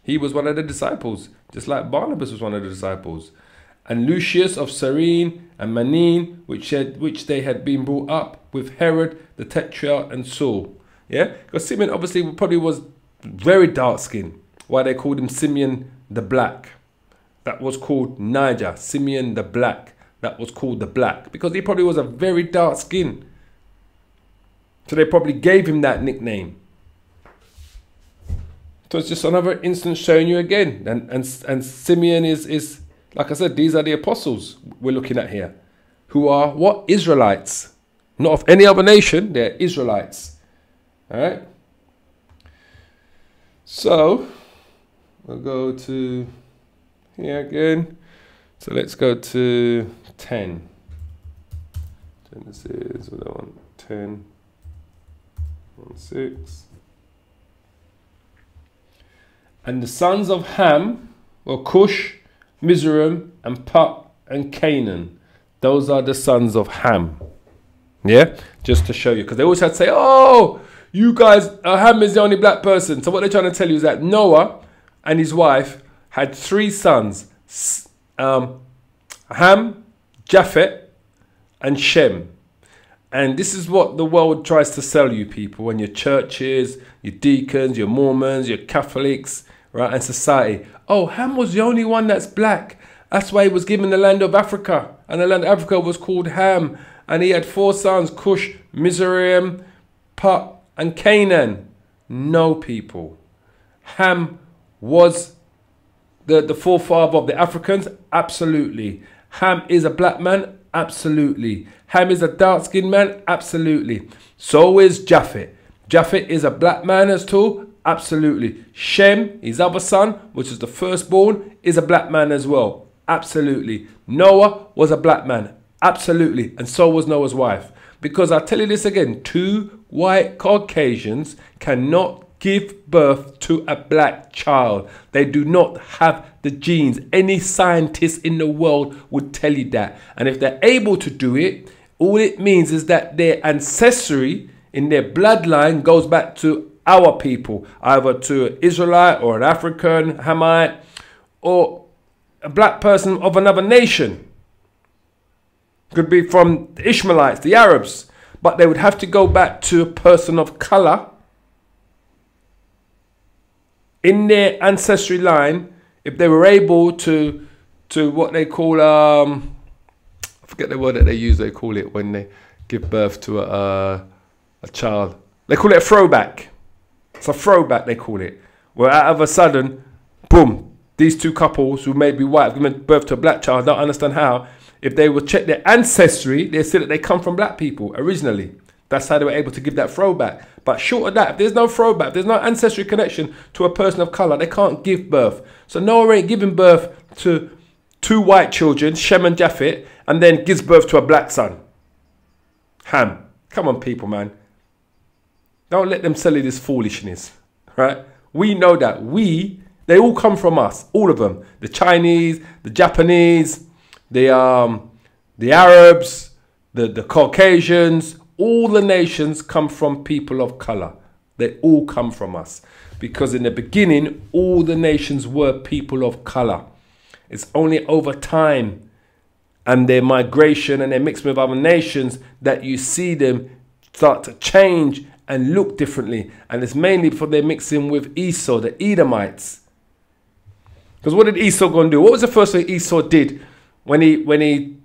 A: He was one of the disciples, just like Barnabas was one of the disciples. And Lucius of Cyrene and Manaen, which they had been brought up with Herod the Tetrarch and Saul. Yeah, because Simeon obviously probably was very dark skinned. Why they called him Simeon the Black. That was called Niger. Simeon the Black. That was called the Black. Because he probably was a very dark skin. So they probably gave him that nickname. So it's just another instance showing you again. And Simeon is, like I said, these are the apostles we're looking at here. Who are what? Israelites. Not of any other nation. They're Israelites. Alright. So we'll go to here again. So let's go to 10. Genesis, what do I want? 10, 1, 6. And the sons of Ham were Cush, Mizraim, and Put, and Canaan. Those are the sons of Ham. Yeah? Just to show you. Because they always had to say, oh, you guys, Ham is the only black person. So what they're trying to tell you is that Noah and his wife had 3 sons. Ham, Japheth, and Shem. And this is what the world tries to sell you people, and your churches, your deacons, your Mormons, your Catholics, right, and society. Oh, Ham was the only one that's black. That's why he was given the land of Africa. And the land of Africa was called Ham. And he had 4 sons, Cush, Mizraim, Put, and Canaan. No, people. Ham was the forefather of the Africans? Absolutely. Ham is a black man? Absolutely. Ham is a dark-skinned man? Absolutely. So is Japhet. Japhet is a black man as too? Absolutely. Shem, his other son, which is the firstborn, is a black man as well. Absolutely. Noah was a black man. Absolutely. And so was Noah's wife. Because I'll tell you this again, 2 white Caucasians cannot give birth to a black child. They do not have the genes. Any scientist in the world would tell you that. And if they're able to do it, all it means is that their ancestry in their bloodline goes back to our people, either to an Israelite or an African, Hamite, or a black person of another nation. Could be from the Ishmaelites, the Arabs, but they would have to go back to a person of color in their ancestry line if they were able to what they call I forget the word that they use. They call it when they give birth to a child. They call it a throwback. It's a throwback, they call it. Where out of a sudden, boom, these 2 couples who may be white have given birth to a black child. Don't understand how. If they would check their ancestry, they say that they come from black people originally. That's how they were able to give that throwback. But short of that, if there's no throwback, if there's no ancestry connection to a person of color, they can't give birth. So Noah ain't giving birth to 2 white children, Shem and Japhet, and then gives birth to a black son. Ham. Come on, people, man. Don't let them sell you this foolishness, right? We know that. They all come from us, all of them. The Chinese, the Japanese, the Arabs, the Caucasians, all the nations come from people of color. They all come from us. Because in the beginning, all the nations were people of color. It's only over time and their migration and their mixing with other nations that you see them start to change and look differently. And it's mainly for their mixing with Esau, the Edomites. Because what did Esau go and do? What was the first thing Esau did when he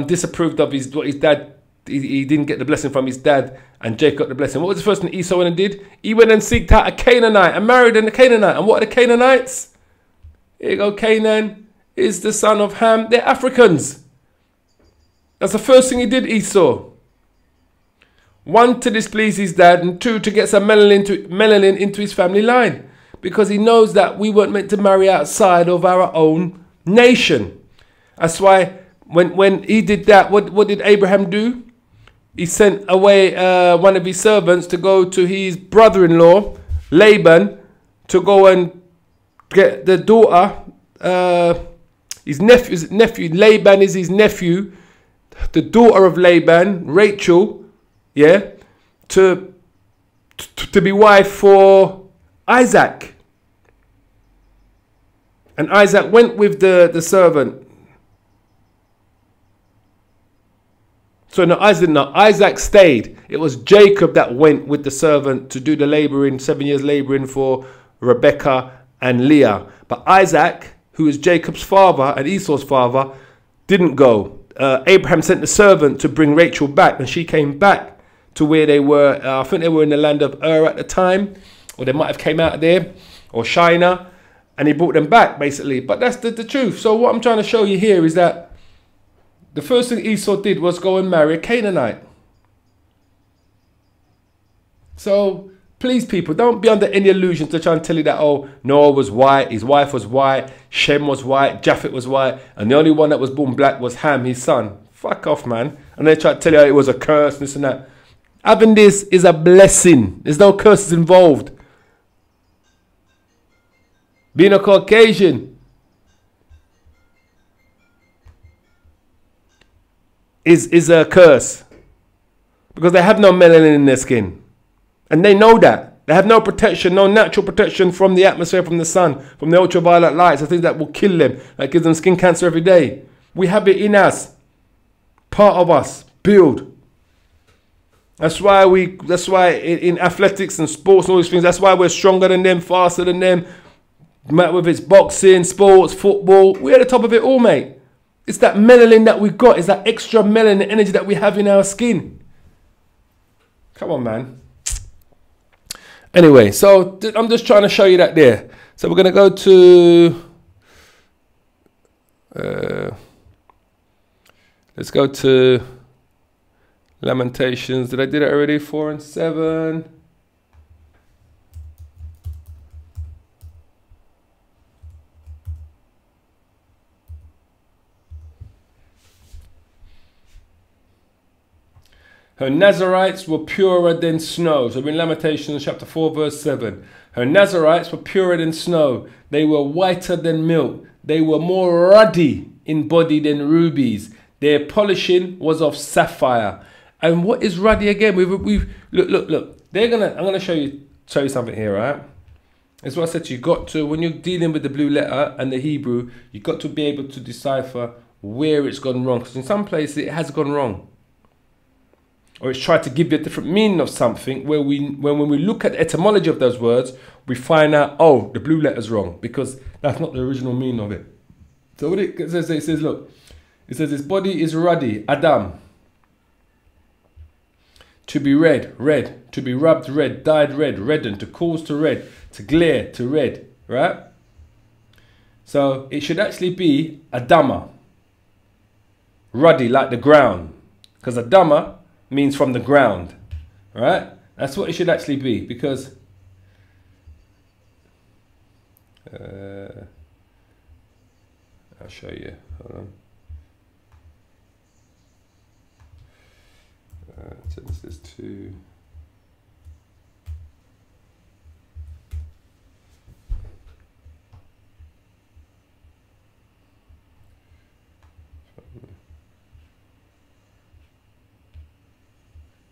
A: disapproved of his dad? He didn't get the blessing from his dad, and Jacob got the blessing. What was the first thing Esau went and did? He went and seeked out a Canaanite and married a Canaanite. And what are the Canaanites? Here you go, Canaan is the son of Ham. They're Africans. That's the first thing he did, Esau. 1, to displease his dad, and 2, to get some melanin into his family line. Because he knows that we weren't meant to marry outside of our own nation. That's why when he did that, what did Abraham do? He sent away one of his servants to go to his brother-in-law, Laban, to go and get the daughter, his nephew. Laban is his nephew, the daughter of Laban, Rachel, yeah, to be wife for Isaac. And Isaac went with the servant. So no, Isaac stayed. It was Jacob that went with the servant to do the laboring, 7 years laboring for Rebekah and Leah. But Isaac, who is Jacob's father and Esau's father, didn't go. Abraham sent the servant to bring Rachel back, and she came back to where they were. I think they were in the land of Ur at the time, or they might have came out of there, or Shinar, and he brought them back basically. But that's the truth. So what I'm trying to show you here is that the first thing Esau did was go and marry a Canaanite. So please, people, don't be under any illusions to try and tell you that, oh, Noah was white, his wife was white, Shem was white, Japhet was white, and the only one that was born black was Ham, his son. Fuck off, man. And they try to tell you it was a curse, this and that. Having this is a blessing. There's no curses involved. Being a Caucasian is a curse, because they have no melanin in their skin, and they know that. They have no protection, no natural protection from the atmosphere, from the sun, from the ultraviolet lights, the things that will kill them, that gives them skin cancer every day. We have it in us, part of us, build. That's why in athletics and sports and all these things, that's why we're stronger than them, faster than them. Whether it's boxing, sports, football, we're at the top of it all, mate. It's that melanin that we've got. It's that extra melanin energy that we have in our skin. Come on, man. Anyway, so I'm just trying to show you that there. So we're going to go to... let's go to Lamentations. Did I do that already? 4 and 7. Her Nazarites were purer than snow. So we're in Lamentations chapter 4 verse 7. Her Nazarites were purer than snow. They were whiter than milk. They were more ruddy in body than rubies. Their polishing was of sapphire. And what is ruddy again? We've look. I'm gonna show you something here, right? That's what I said to you. Got to, when you're dealing with the blue letter and the Hebrew, you got to be able to decipher where it's gone wrong. Because in some places it has gone wrong. Or it's tried to give you a different meaning of something where when we look at the etymology of those words, we find out, oh, the blue letter's wrong because that's not the original meaning of it. So what it says, look, it says his body is ruddy, Adam. To be red, to be rubbed red, dyed red, reddened, to cause to red, to glare to red, right? So it should actually be Adama. Ruddy like the ground. Because Adama means from the ground, right? That's what it should actually be, because I'll show you. Hold on. Genesis 2.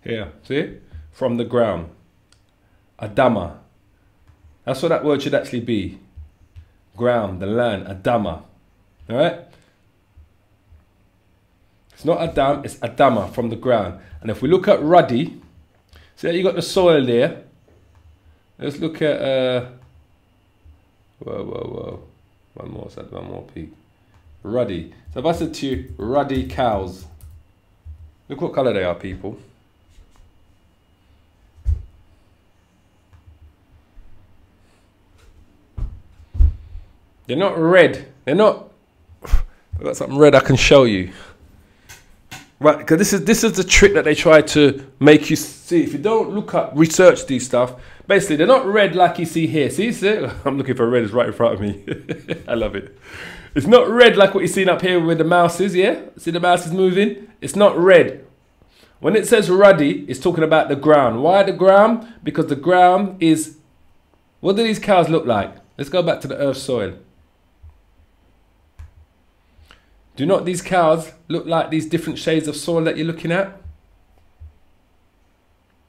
A: Here, see? From the ground. Adama. That's what that word should actually be. Ground, the land, Adama. Alright? It's not Adam, it's Adama, from the ground. And if we look at ruddy, see you got the soil there. Let's look at whoa. One more peek. Ruddy. So if I said to you, ruddy cows. Look what colour they are, people. They're not red. They're not. I've got something red I can show you. Right, because this is the trick that they try to make you see. If you don't look up, research these stuff, basically they're not red like you see here. See? I'm looking for red, it's right in front of me. I love it. It's not red like what you're seeing up here with the mouse is, yeah? See the mouse is moving? It's not red. When it says ruddy, it's talking about the ground. Why the ground? Because the ground is... What do these cows look like? Let's go back to the earth soil. Do not these cows look like these different shades of soil that you're looking at?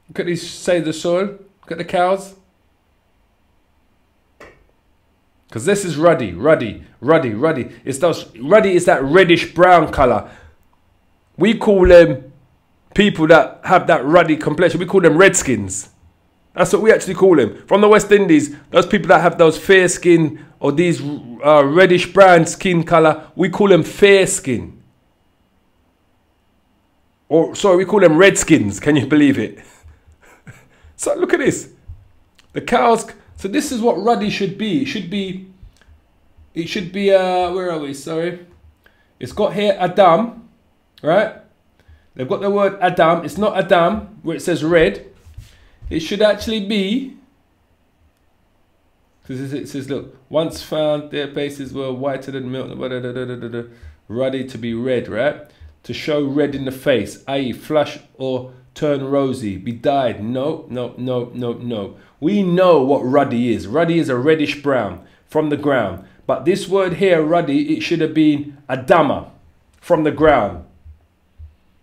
A: Look at these shades of soil. Look at the cows. Because this is ruddy. It's those, ruddy is that reddish brown colour. We call them people that have that ruddy complexion. We call them redskins. That's what we actually call them. From the West Indies, those people that have those fair skin or these reddish brown skin colour, we call them fair skin. Or, sorry, we call them redskins. Can you believe it? So look at this. The cows, so this is what ruddy should be. It should be, where are we? Sorry. It's got here Adam, right? They've got the word Adam. It's not Adam, where it says red. It should actually be, because it says, look, once found, their faces were whiter than milk, ruddy to be red, right? To show red in the face, i.e. flush or turn rosy, be dyed. No. We know what ruddy is. Ruddy is a reddish brown from the ground. But this word here, ruddy, it should have been Adama, from the ground.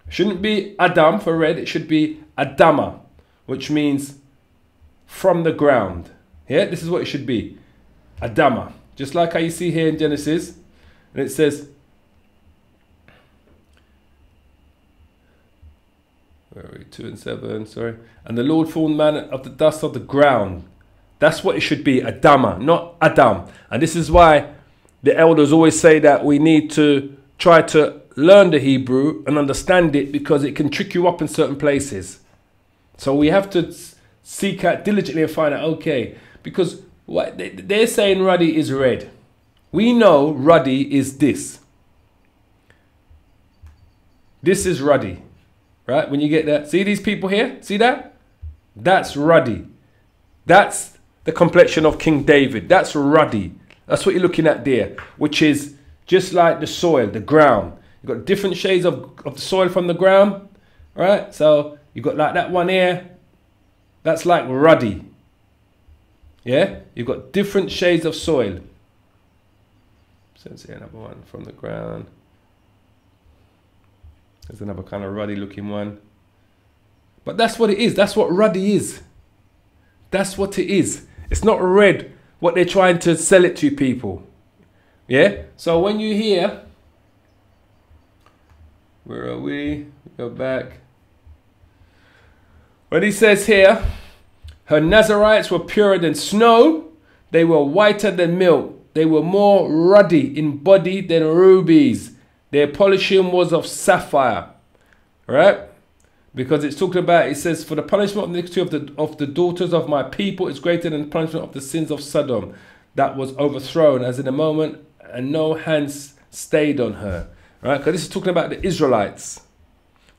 A: It shouldn't be Adam for red, it should be Adama, which means from the ground. Yeah, this is what it should be. Adama. Just like how you see here in Genesis. And it says, where are we? 2 and 7, sorry. And the Lord formed man of the dust of the ground. That's what it should be, Adama, not Adam. And this is why the elders always say that we need to try to learn the Hebrew and understand it, because it can trick you up in certain places. So we have to seek out diligently and find out, okay, because what they're saying ruddy is red. We know ruddy is this. This is ruddy, right? When you get that, see these people here? See that? That's ruddy. That's the complexion of King David. That's ruddy. That's what you're looking at there, which is just like the soil, the ground. You've got different shades of the soil from the ground, right? So you've got like that one here. That's like ruddy. Yeah? You've got different shades of soil. So let's see another one from the ground. There's another kind of ruddy looking one. But that's what it is. That's what ruddy is. That's what it is. It's not red, what they're trying to sell it to people. Yeah? So when you hear, where are we? Go back. When he says here, her Nazarites were purer than snow. They were whiter than milk. They were more ruddy in body than rubies. Their polishing was of sapphire. Right? Because it's talking about, it says, for the punishment of the iniquity of the daughters of my people is greater than the punishment of the sins of Sodom, that was overthrown as in a moment, and no hands stayed on her. Right? Because this is talking about the Israelites.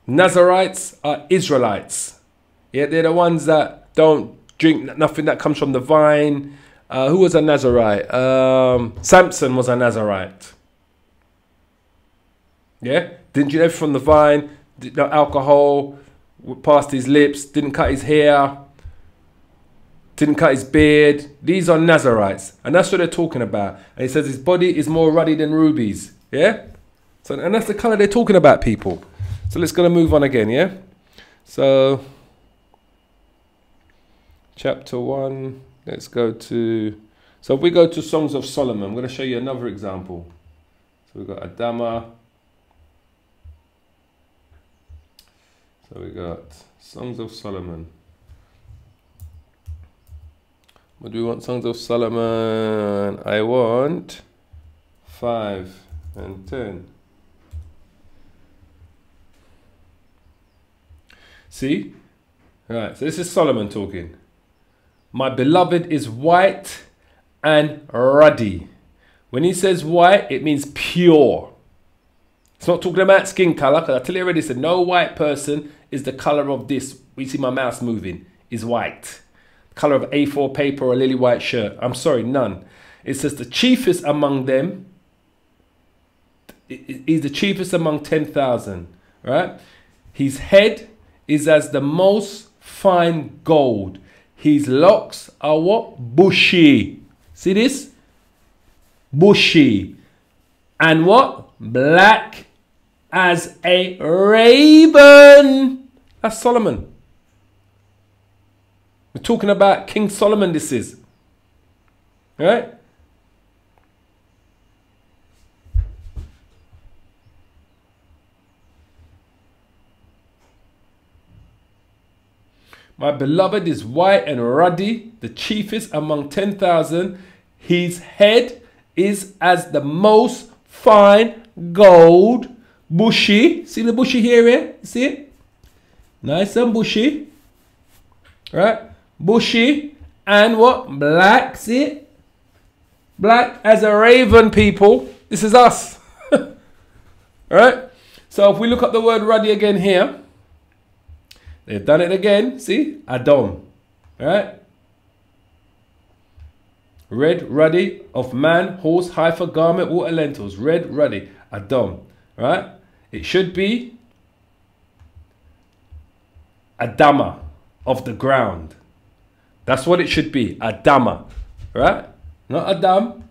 A: Nazarites are Israelites. Yeah, they're the ones that don't drink nothing that comes from the vine. Who was a Nazarite? Samson was a Nazarite. Yeah? Didn't drink everything from the vine. Did no alcohol. Past his lips. Didn't cut his hair. Didn't cut his beard. These are Nazarites. And that's what they're talking about. And he says his body is more ruddy than rubies. Yeah? So, and that's the colour they're talking about, people. So let's go and move on again, yeah? So, chapter 1. Let's go to... So if we go to Songs of Solomon, I'm going to show you another example. So we've got Adama. So we got Songs of Solomon. What do we want? Songs of Solomon. I want 5 and 10. See? Right, so this is Solomon talking. My beloved is white and ruddy. When he says white, it means pure. It's not talking about skin color, because I tell you already, said no white person is the color of this. We see my mouse moving, is white. Color of A4 paper or a lily white shirt. I'm sorry, none. It says the chiefest among them. He's the chiefest among 10,000. Right? His head is as the most fine gold. His locks are what? Bushy. See this? Bushy. And what? Black as a raven. That's Solomon. We're talking about King Solomon, this is. Right? My beloved is white and ruddy, the chiefest among 10,000. His head is as the most fine gold. Bushy. See the bushy here, yeah? See it? Nice and bushy. Right? Bushy. And what? Black. See it? Black as a raven, people. This is us. Right? So if we look up the word ruddy again here. They've done it again. See? Adam. Right? Red, ruddy, of man, horse, heifer, garment, water, lentils. Red, ruddy. Adam. Right? It should be Adama, of the ground. That's what it should be. Adama. Right? Not Adam.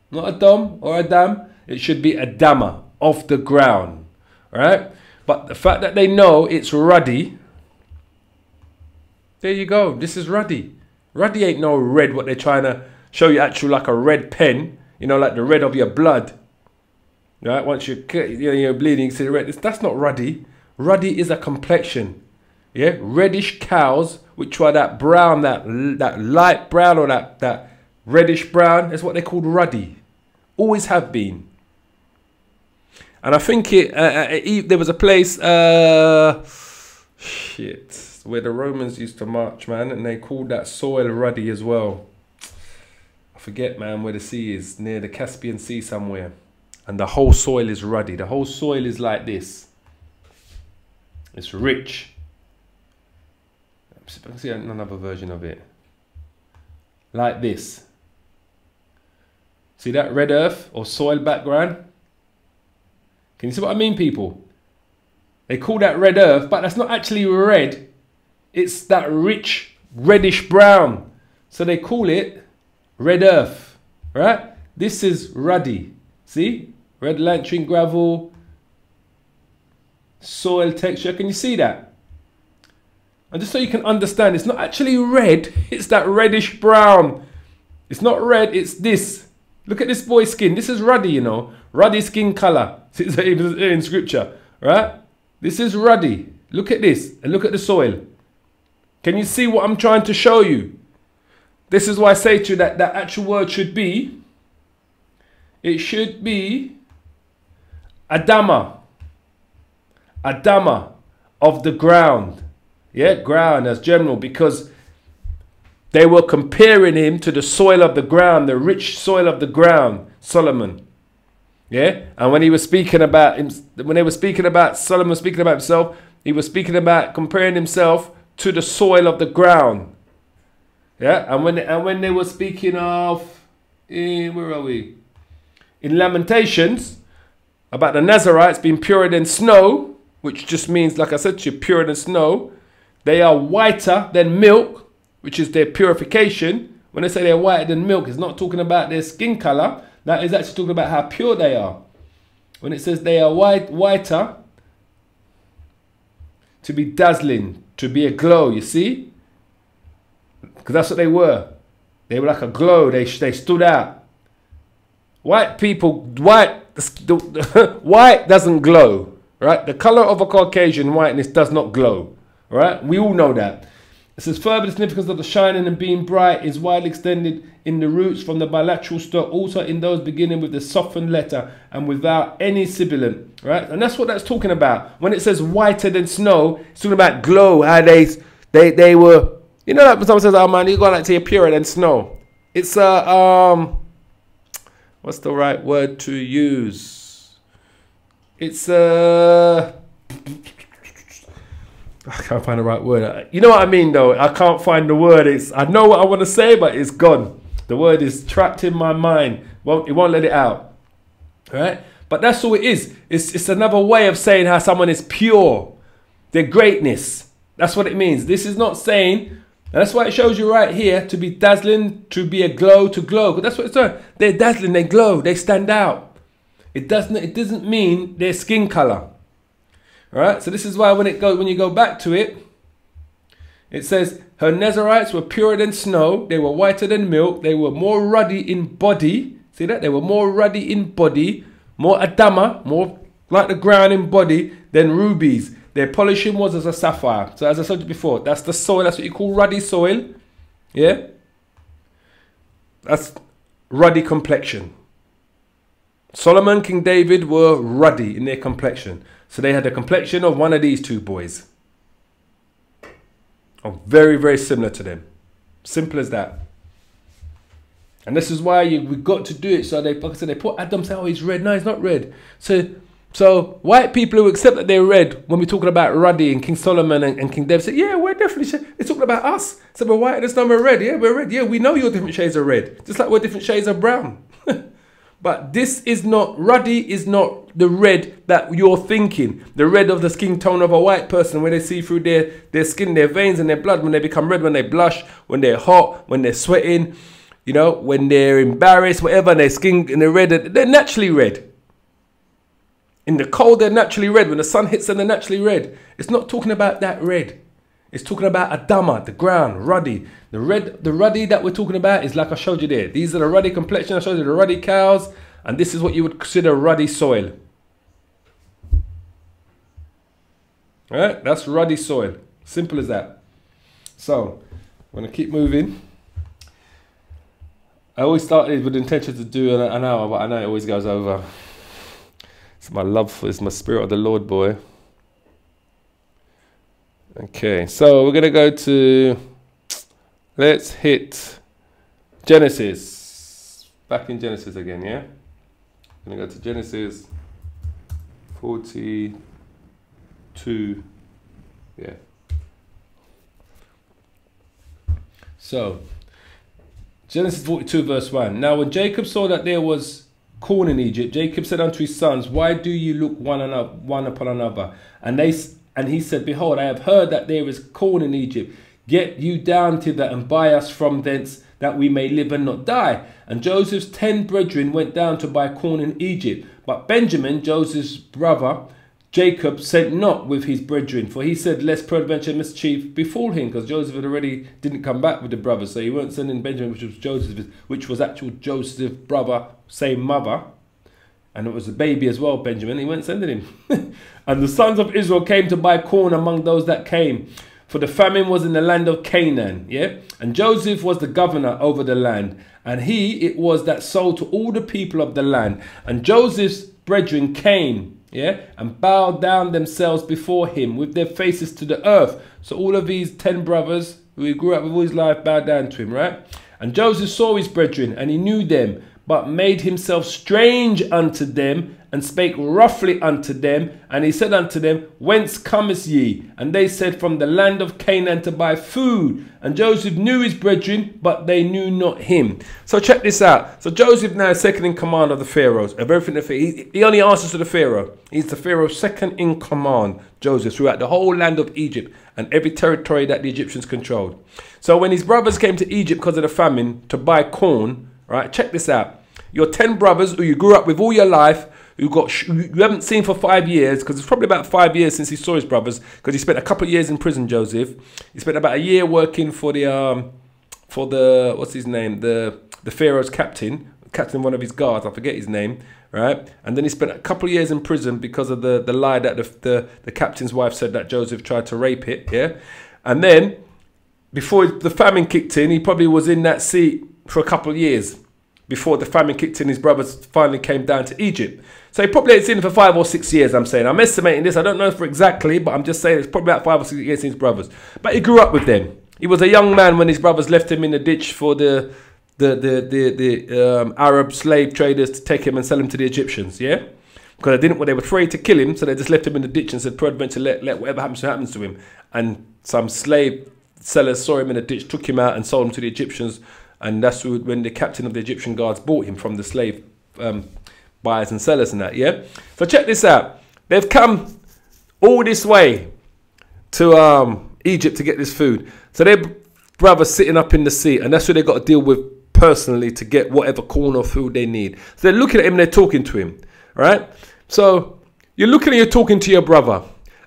A: Not Adam or Adam. It should be Adama, of the ground. Right? But the fact that they know it's ruddy... There you go. This is ruddy. Ruddy ain't no red, what they're trying to show you actually like a red pen. You know, like the red of your blood. Right? Once you're bleeding, you see the red. That's not ruddy. Ruddy is a complexion. Yeah, reddish cows, which are that brown, that light brown, or that reddish brown. That's what they called ruddy. Always have been. And I think there was a place, where the Romans used to march, man, and they called that soil ruddy as well. I forget, man, where the sea is, near the Caspian Sea somewhere. And the whole soil is ruddy. The whole soil is like this. It's rich. Let's see another version of it. Like this. See that red earth or soil background? Can you see what I mean, people? They call that red earth, but that's not actually red. It's that rich reddish brown. So they call it red earth, right? This is ruddy. See? Red lantern gravel, soil texture. Can you see that? And just so you can understand, it's not actually red. It's that reddish brown. It's not red, it's this. Look at this boy's skin. This is ruddy, you know. Ruddy skin color. It's in scripture, right? This is ruddy. Look at this and look at the soil. Can you see what I'm trying to show you? This is why I say to you that that actual word should be, it should be Adama. Adama of the ground. Yeah, ground as general, because they were comparing him to the soil of the ground, the rich soil of the ground, Solomon. Yeah, and when he was speaking about him, when they were speaking about Solomon speaking about himself, he was speaking about comparing himself to the soil of the ground. Yeah, and when they were speaking of, where are we? In Lamentations, about the Nazarites being purer than snow, which just means, like I said to you, purer than snow. They are whiter than milk, which is their purification. When they say they're whiter than milk, it's not talking about their skin color. That is actually talking about how pure they are. When it says they are whiter, to be dazzling, to be a glow, you see? Because that's what they were. They were like a glow. They stood out. White people, white doesn't glow, right? The color of a Caucasian whiteness does not glow, right? We all know that. It says, further, the significance of the shining and being bright is widely extended in the roots from the bilateral stock, also in those beginning with the softened letter and without any sibilant, right? And that's what that's talking about. When it says whiter than snow, it's talking about glow, how they were, you know, like when someone says, oh man, you got like to be purer than snow. It's what's the right word to use? It's I can't find the right word. You know what I mean, though? I can't find the word. I know what I want to say, but it's gone. The word is trapped in my mind. It won't let it out. All right? But that's all it is. It's another way of saying how someone is pure. Their greatness. That's what it means. This is not saying, and that's why it shows you right here, to be dazzling, to be a glow, to glow. Because that's what it's saying. They're dazzling, they glow, they stand out. It doesn't mean their skin color. Alright, so this is why when you go back to it, it says, her Nazarites were purer than snow, they were whiter than milk, they were more ruddy in body. See that? They were more ruddy in body, more Adama, more like the ground in body than rubies. Their polishing was as a sapphire. So as I said before, that's the soil, that's what you call ruddy soil. Yeah? That's ruddy complexion. Solomon, King David were ruddy in their complexion. So they had the complexion of one of these two boys. Oh, very, very similar to them. Simple as that. And this is why we've got to do it. So they, like I said, they put Adam, say, oh, he's red. No, he's not red. So white people who accept that they're red, when we're talking about ruddy and King Solomon and King David, say, yeah, we're definitely, it's talking about us. So we're white and it's not we're red. Yeah, we're red. Yeah, we know you're different shades of red. Just like we're different shades of brown. But this is not, ruddy is not the red that you're thinking. The red of the skin tone of a white person, when they see through their skin, their veins and their blood, when they become red, when they blush, when they're hot, when they're sweating, you know, when they're embarrassed, whatever, and their skin and they're red, they're naturally red. In the cold, they're naturally red. When the sun hits them, they're naturally red. It's not talking about that red. It's talking about Adama, the ground, ruddy. The ruddy that we're talking about is like I showed you there. These are the ruddy complexion. I showed you the ruddy cows. And this is what you would consider ruddy soil. All right? That's ruddy soil. Simple as that. So, I'm going to keep moving. I always started with the intention to do an hour, but I know it always goes over. It's my love for, it's my spirit of the Lord, boy. Okay, so we're going to go to, let's hit Genesis. Back in Genesis again, yeah? I'm going to go to Genesis 42. Yeah. So, Genesis 42 verse 1. Now when Jacob saw that there was corn in Egypt, Jacob said unto his sons, why do you look one upon another? And he said, behold, I have heard that there is corn in Egypt. Get you down thither and buy us from thence, that we may live and not die. And Joseph's 10 brethren went down to buy corn in Egypt. But Benjamin, Joseph's brother, Jacob, sent not with his brethren, for he said, lest peradventure mischief befall him, because Joseph had already didn't come back with the brothers, so he weren't sending Benjamin, which was actual Joseph's brother, same mother, and it was a baby as well, Benjamin. He weren't sending him. And the sons of Israel came to buy corn among those that came, for the famine was in the land of Canaan. Yeah, and Joseph was the governor over the land, and he it was that sold to all the people of the land. And Joseph's brethren came, yeah, and bowed down themselves before him with their faces to the earth. So all of these 10 brothers who he grew up with all his life bowed down to him, right? And Joseph saw his brethren, and he knew them, but made himself strange unto them, and spake roughly unto them. And he said unto them, whence comest ye? And they said, from the land of Canaan to buy food. And Joseph knew his brethren, but they knew not him. So check this out. So Joseph now is second in command of the pharaohs, of everything. He only answers to the pharaoh. He's the pharaoh's second in command, Joseph, throughout the whole land of Egypt and every territory that the Egyptians controlled. So when his brothers came to Egypt because of the famine to buy corn, right, check this out. Your 10 brothers who you grew up with all your life, who you haven't seen for 5 years, because it's probably about 5 years since he saw his brothers, because he spent a couple of years in prison, Joseph. He spent about a year working for the what's his name, the Pharaoh's captain of one of his guards, I forget his name, right? And then he spent a couple of years in prison because of the lie that the captain's wife said that Joseph tried to rape it, yeah? And then, before the famine kicked in, he probably was in that seat for a couple of years. Before the famine kicked in, his brothers finally came down to Egypt. So he probably had seen him for 5 or 6 years, I'm saying. I'm estimating this. I don't know for exactly, but I'm just saying it's probably about 5 or 6 years since his brothers. But he grew up with them. He was a young man when his brothers left him in the ditch for the Arab slave traders to take him and sell him to the Egyptians, yeah? Because they were afraid to kill him, so they just left him in the ditch and said, peradventure, let whatever happens to him. And some slave sellers saw him in the ditch, took him out and sold him to the Egyptians. And that's when the captain of the Egyptian guards bought him from the slave buyers and sellers and that, yeah? So check this out. They've come all this way to Egypt to get this food. So their brother's sitting up in the seat, and that's who they've got to deal with personally to get whatever corn or food they need. So they're looking at him and they're talking to him, right? So you're looking and you're talking to your brother,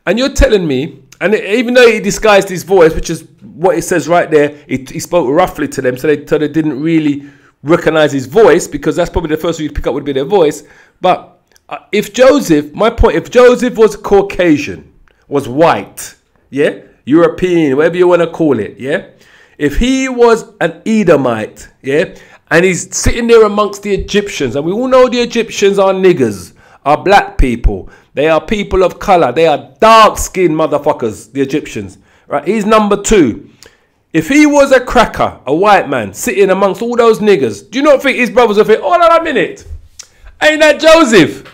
A: and you're telling me, and even though he disguised his voice, which is what it says right there, he spoke roughly to them, so they didn't really recognize his voice, because that's probably the first thing you'd pick up would be their voice. But if Joseph was Caucasian, was white, yeah, European, whatever you want to call it, yeah, if he was an Edomite, yeah, and he's sitting there amongst the Egyptians, and we all know the Egyptians are niggers, are black people, they are people of color, they are dark-skinned motherfuckers, the Egyptians, right? He's number 2. If he was a cracker, a white man, sitting amongst all those niggers, do you not think his brothers would think, hold on a minute, ain't that Joseph?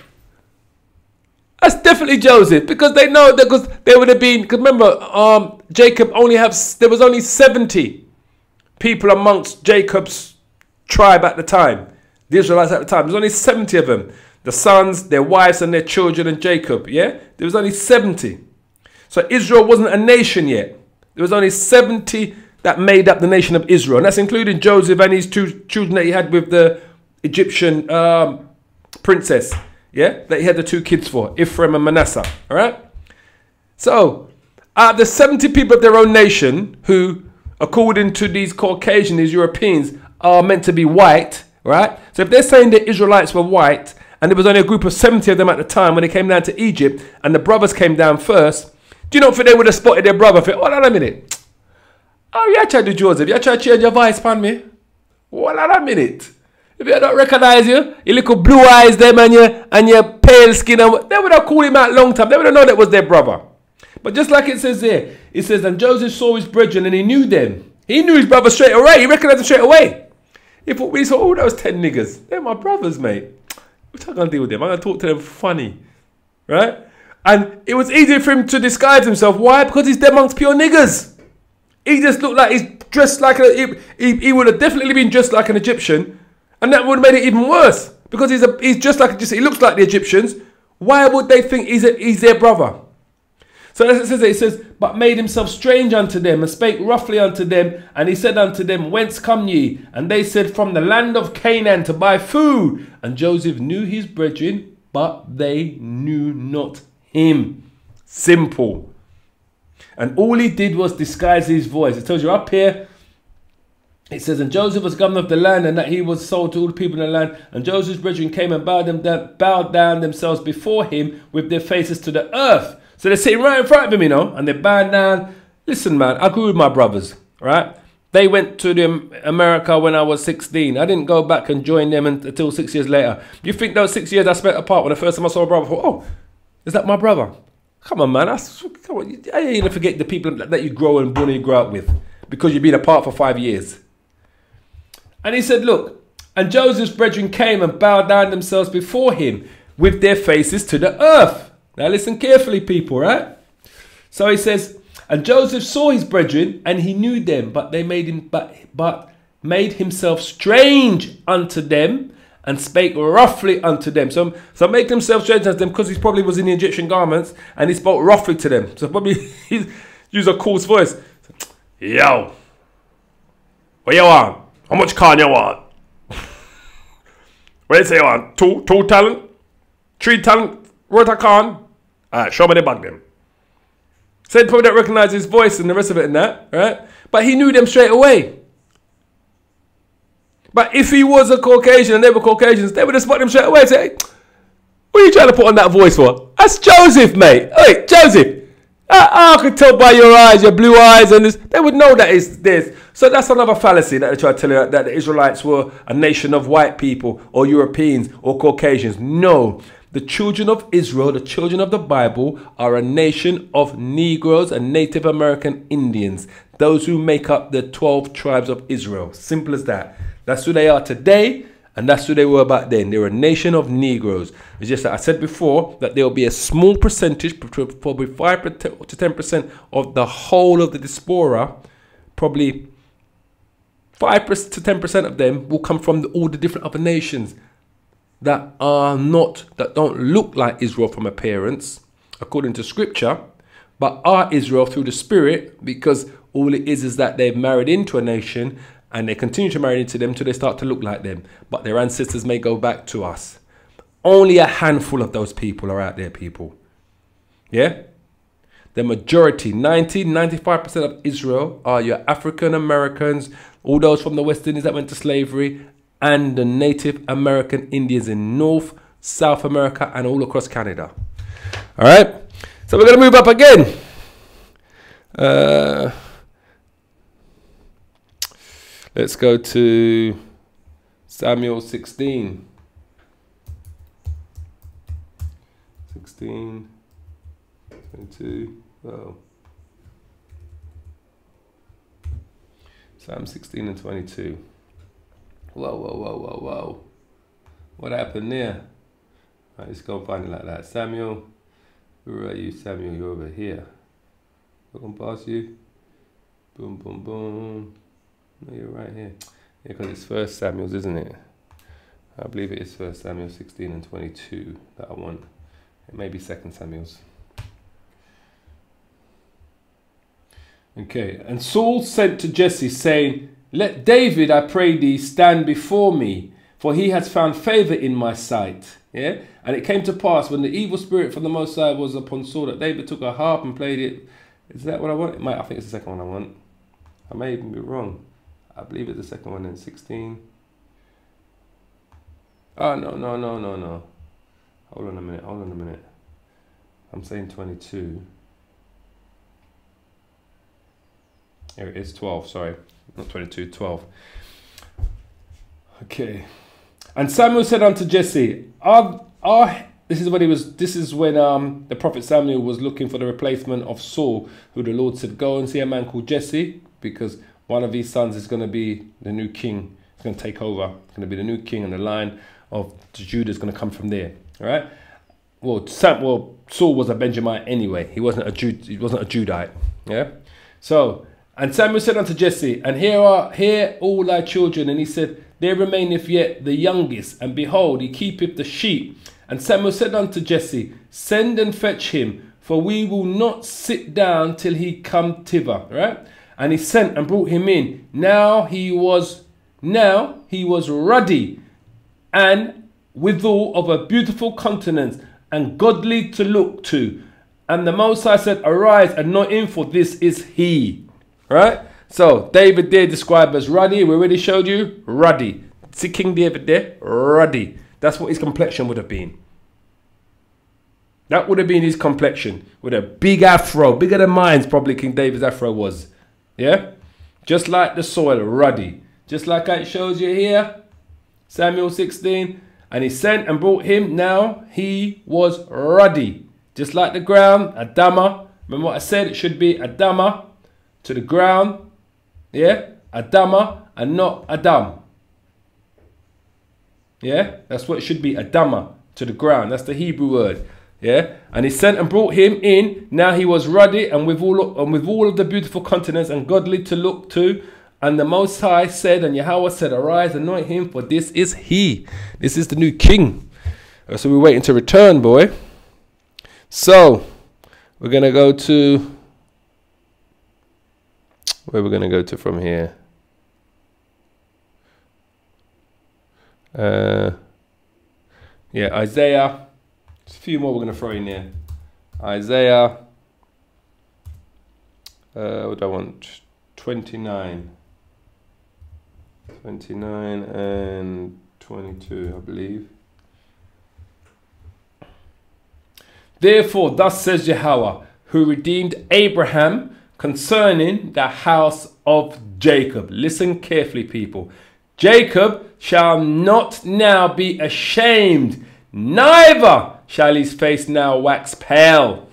A: That's definitely Joseph, because they know that, because they would have been, because remember, Jacob there was only 70 people amongst Jacob's tribe at the time, the Israelites at the time. There was only 70 of them, the sons, their wives and their children and Jacob, yeah? There was only 70. So Israel wasn't a nation yet. There was only 70 that made up the nation of Israel, and that's including Joseph and his 2 children that he had with the Egyptian princess, yeah, that he had the 2 kids for, Ephraim and Manasseh, all right? So, out of the 70 people of their own nation who, according to these Caucasian, these Europeans, are meant to be white, right? So if they're saying the Israelites were white, and there was only a group of 70 of them at the time when they came down to Egypt, and the brothers came down first, Do you know if they would have spotted their brother? Hold on a minute. Oh, you tried to Joseph. You tried to change your voice upon me. Hold on a minute. If you don't recognize you, your little blue eyes them and your pale skin, they would have called him out long time. They would have known that was their brother. But just like it says there, it says, and Joseph saw his brethren and he knew them. He knew his brother straight away. He recognized them straight away. He thought, oh, that was 10 niggas. They're my brothers, mate. What's I going to deal with them? I'm going to talk to them funny. Right? And it was easier for him to disguise himself. Why? Because he's there amongst pure niggas. He just looked like he's dressed like he would have definitely been dressed like an Egyptian. And that would have made it even worse. Because he's just like, he looks like the Egyptians. Why would they think he's their brother? So as it says, but made himself strange unto them, and spake roughly unto them, and he said unto them, whence come ye? And they said, from the land of Canaan to buy food. And Joseph knew his brethren, but they knew not him. Simple. And all he did was disguise his voice. It tells you up here, it says, and Joseph was governor of the land, and that he was sold to all the people in the land. And Joseph's brethren came and bowed down themselves before him with their faces to the earth. So they're sitting right in front of him, you know, and they bow down. Listen, man, I grew with my brothers, right? They went to America when I was 16. I didn't go back and join them until 6 years later. You think those 6 years I spent apart when the first time I saw a brother, I thought, oh, is that my brother? Come on, man. Come on. I ain't going to forget the people that you grow and born and you grow up with because you've been apart for 5 years. And he said, look, and Joseph's brethren came and bowed down themselves before him with their faces to the earth. Now listen carefully, people, right? So he says, and Joseph saw his brethren, and he knew them, but they made himself strange unto them, and spake roughly unto them. So make himself strange unto them because he probably was in the Egyptian garments, and he spoke roughly to them. So probably he used a coarse voice. Yo, what you want? How much corn you want? What do you say you want? Two talent? 3 talent? Worth a corn? Alright, show me the bag them. Said probably don't recognize his voice and the rest of it and that, right? But he knew them straight away. But if he was a Caucasian and they were Caucasians, they would have spotted him straight away and say, what are you trying to put on that voice for? That's Joseph, mate. Hey, Joseph. I could tell by your eyes, your blue eyes and this. They would know that it's this. So that's another fallacy that they try to tell you, that the Israelites were a nation of white people or Europeans or Caucasians. No. The children of Israel, the children of the Bible, are a nation of Negroes and Native American Indians. Those who make up the 12 tribes of Israel. Simple as that. That's who they are today, and that's who they were back then. They were a nation of Negroes. It's just that I said before that there will be a small percentage, probably 5 to 10% of the whole of the diaspora, probably 5 to 10% of them will come from all the different other nations that don't look like Israel from appearance, according to scripture, but are Israel through the spirit, because all it is that they've married into a nation and they continue to marry into them until they start to look like them. But their ancestors may go back to us. Only a handful of those people are out there, people. Yeah? The majority, 95% of Israel are your African Americans, all those from the West Indies that went to slavery, and the Native American Indians in North, South America, and all across Canada. All right? So we're going to move up again. Let's go to Samuel 16. 16, 22, whoa. Psalm 16 and 22. Whoa. What happened there? Right, let's go find it like that. Samuel, where are you? Samuel, you're over here. Looking past you. Boom, boom, boom. No, you're right here. Yeah, because it's First Samuel's, isn't it? I believe it is First Samuel 16 and 22 that I want. It may be Second Samuel's. Okay, and Saul sent to Jesse, saying, let David, I pray thee, stand before me, for he has found favor in my sight. Yeah? And it came to pass, when the evil spirit from the Most High was upon Saul, that David took a harp and played it. Is that what I want? I think it's the second one I want. I may even be wrong. I believe it's the second one in 16. Oh, no. Hold on a minute. I'm saying 22. Here it is, 12, sorry. Not 22, 12. Okay. And Samuel said unto Jesse, this is when the prophet Samuel was looking for the replacement of Saul, who the Lord said, go and see a man called Jesse, because one of his sons is going to be the new king. He's going to take over. He's going to be the new king, and the line of Judah is going to come from there. All right. Well, Saul was a Benjamite anyway. He wasn't a Judite. Yeah. So, and Samuel said unto Jesse, and here all thy children. And he said, there remaineth yet the youngest, and behold, he keepeth the sheep. And Samuel said unto Jesse, send and fetch him, for we will not sit down till he come thither. Right? And he sent and brought him in. Now he was ruddy, and withal of a beautiful countenance, and godly to look to. And the Most High said, arise, anoint him, for this is he. Right? So, David there described as ruddy. We already showed you, ruddy. See King David there? Ruddy. That's what his complexion would have been. That would have been his complexion. With a big afro. Bigger than mine's probably King David's afro was. Yeah? Just like the soil, ruddy. Just like it shows you here. Samuel 16. And he sent and brought him. Now he was ruddy. Just like the ground, Adama. Remember what I said? It should be Adama to the ground. Yeah? Adama and not Adam. Yeah? That's what it should be. Adama to the ground. That's the Hebrew word. Yeah? And he sent and brought him in. Now he was ruddy and with all of the beautiful countenance and godly to look to. And the Most High said, and Yahweh said, arise, anoint him, for this is he. This is the new king. So we're waiting to return, boy. So we're going to go to... Where we're going to go to from here? Yeah, Isaiah. There's a few more we're going to throw in there. Isaiah. What do I want? 29. 29 and 22, I believe. Therefore, thus says Yahweh, who redeemed Abraham concerning the house of Jacob. Listen carefully, people. Jacob shall not now be ashamed, neither shall his face now wax pale.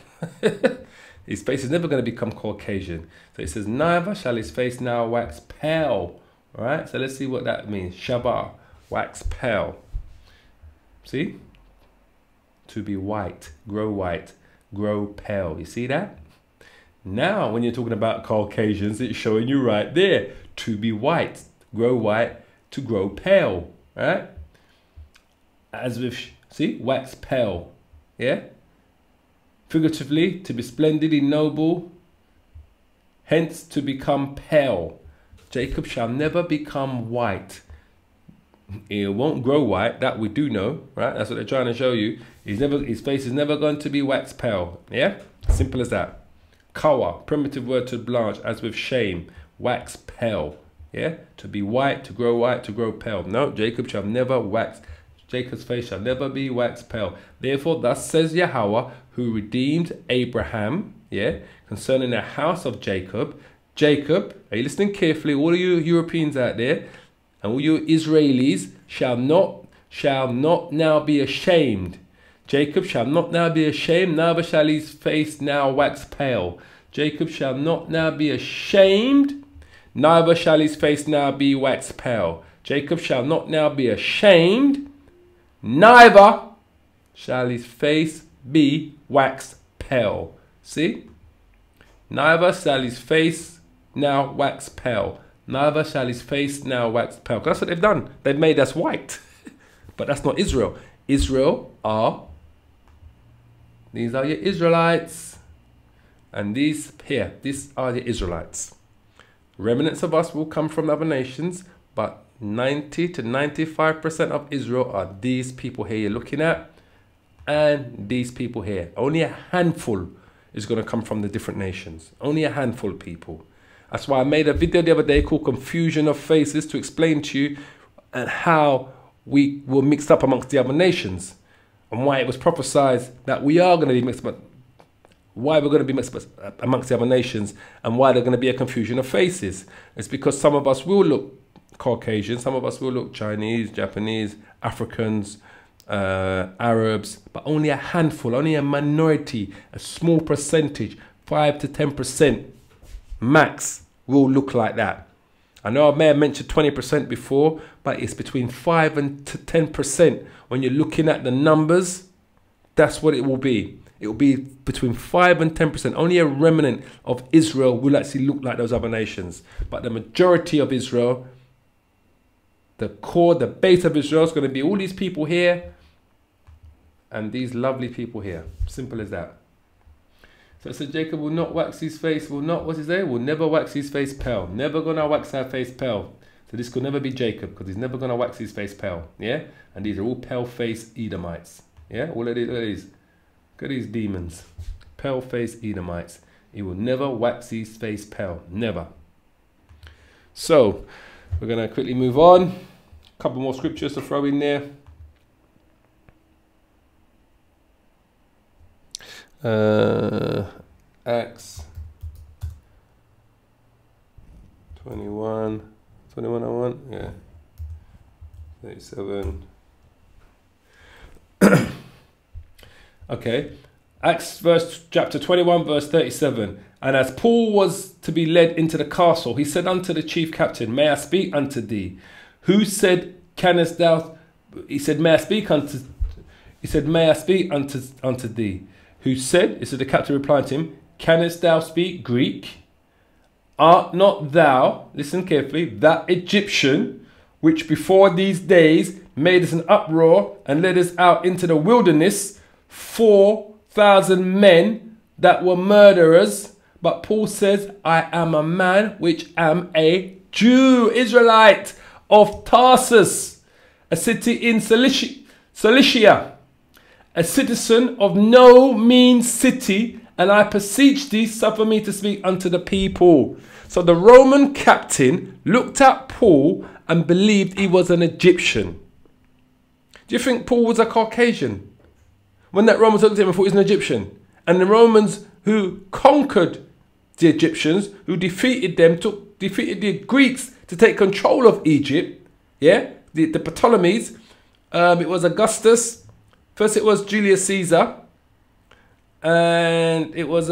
A: His face is never going to become Caucasian. So it says, neither shall his face now wax pale. All right, so let's see what that means. Shabbat, wax pale. See? To be white, grow pale. You see that? Now, when you're talking about Caucasians, it's showing you right there. To be white, to grow pale. Right? As with, see, wax pale. Yeah? Figuratively, to be splendidly noble, hence to become pale. Jacob shall never become white. He won't grow white, that we do know, right? That's what they're trying to show you. His face is never going to be wax pale. Yeah? Simple as that. Kawa, primitive word to blanch, as with shame, wax pale. Yeah? To be white, to grow pale. No, Jacob shall never wax. Jacob's face shall never be wax pale. Therefore, thus says Yahweh, who redeemed Abraham, yeah, concerning the house of Jacob. Jacob, are you listening carefully? All of you Europeans out there, and all you Israelis shall not now be ashamed. Jacob shall not now be ashamed, neither shall his face now wax pale. Jacob shall not now be ashamed, neither shall his face now be wax pale. Jacob shall not now be ashamed, neither shall his face be wax pale. See? Neither shall his face now wax pale. Neither shall his face now wax pale. That's what they've done. They've made us white. But that's not Israel. Israel are, these are your Israelites. And these are the Israelites. Remnants of us will come from other nations, but 90 to 95% of Israel are these people here you're looking at, and these people here. Only a handful is going to come from the different nations. Only a handful of people. That's why I made a video the other day called Confusion of Faces, to explain to you and how we were mixed up amongst the other nations, and why it was prophesied that we are going to be mixed up. why we're going to be amongst the other nations and why there's going to be a confusion of faces. It's because some of us will look Caucasian, some of us will look Chinese, Japanese, Africans, Arabs, but only a handful, only a minority, a small percentage, 5 to 10% max will look like that. I know I may have mentioned 20% before, but it's between 5 and 10%. When you're looking at the numbers, that's what it will be. It will be between 5 and 10%. Only a remnant of Israel will actually look like those other nations. But the majority of Israel, the core, the base of Israel is going to be all these people here and these lovely people here. Simple as that. So it said Jacob will not wax his face, will not, what's his name? Will never wax his face pale. Never going to wax our face pale. So this could never be Jacob because he's never going to wax his face pale. Yeah? And these are all pale-faced Edomites. Yeah? All of these, look at these. Look at these demons. Pale-faced Edomites. He will never wax his face pale. Never. So, we're going to quickly move on. A couple more scriptures to throw in there. Acts 21 I want, yeah, 37. Okay, Acts chapter 21 verse 37. And as Paul was to be led into the castle, he said unto the chief captain, may I speak unto thee? Who said, canst thou? He said, may I speak unto? He said, may I speak unto thee? Who said? He said, the captain replied to him, canst thou speak Greek? Art not thou, listen carefully, that Egyptian which before these days made us an uproar and led us out into the wilderness, 4,000 men that were murderers? But Paul says, I am a man which am a Jew, Israelite of Tarsus, a city in Cilicia, a citizen of no mean city, and I beseech thee, suffer me to speak unto the people. So the Roman captain looked at Paul and believed he was an Egyptian. Do you think Paul was a Caucasian? When that Romans looked at him and thought he was an Egyptian. And the Romans who conquered the Egyptians, who defeated them, defeated the Greeks to take control of Egypt. Yeah, the Ptolemies. It was Augustus. First it was Julius Caesar. And it was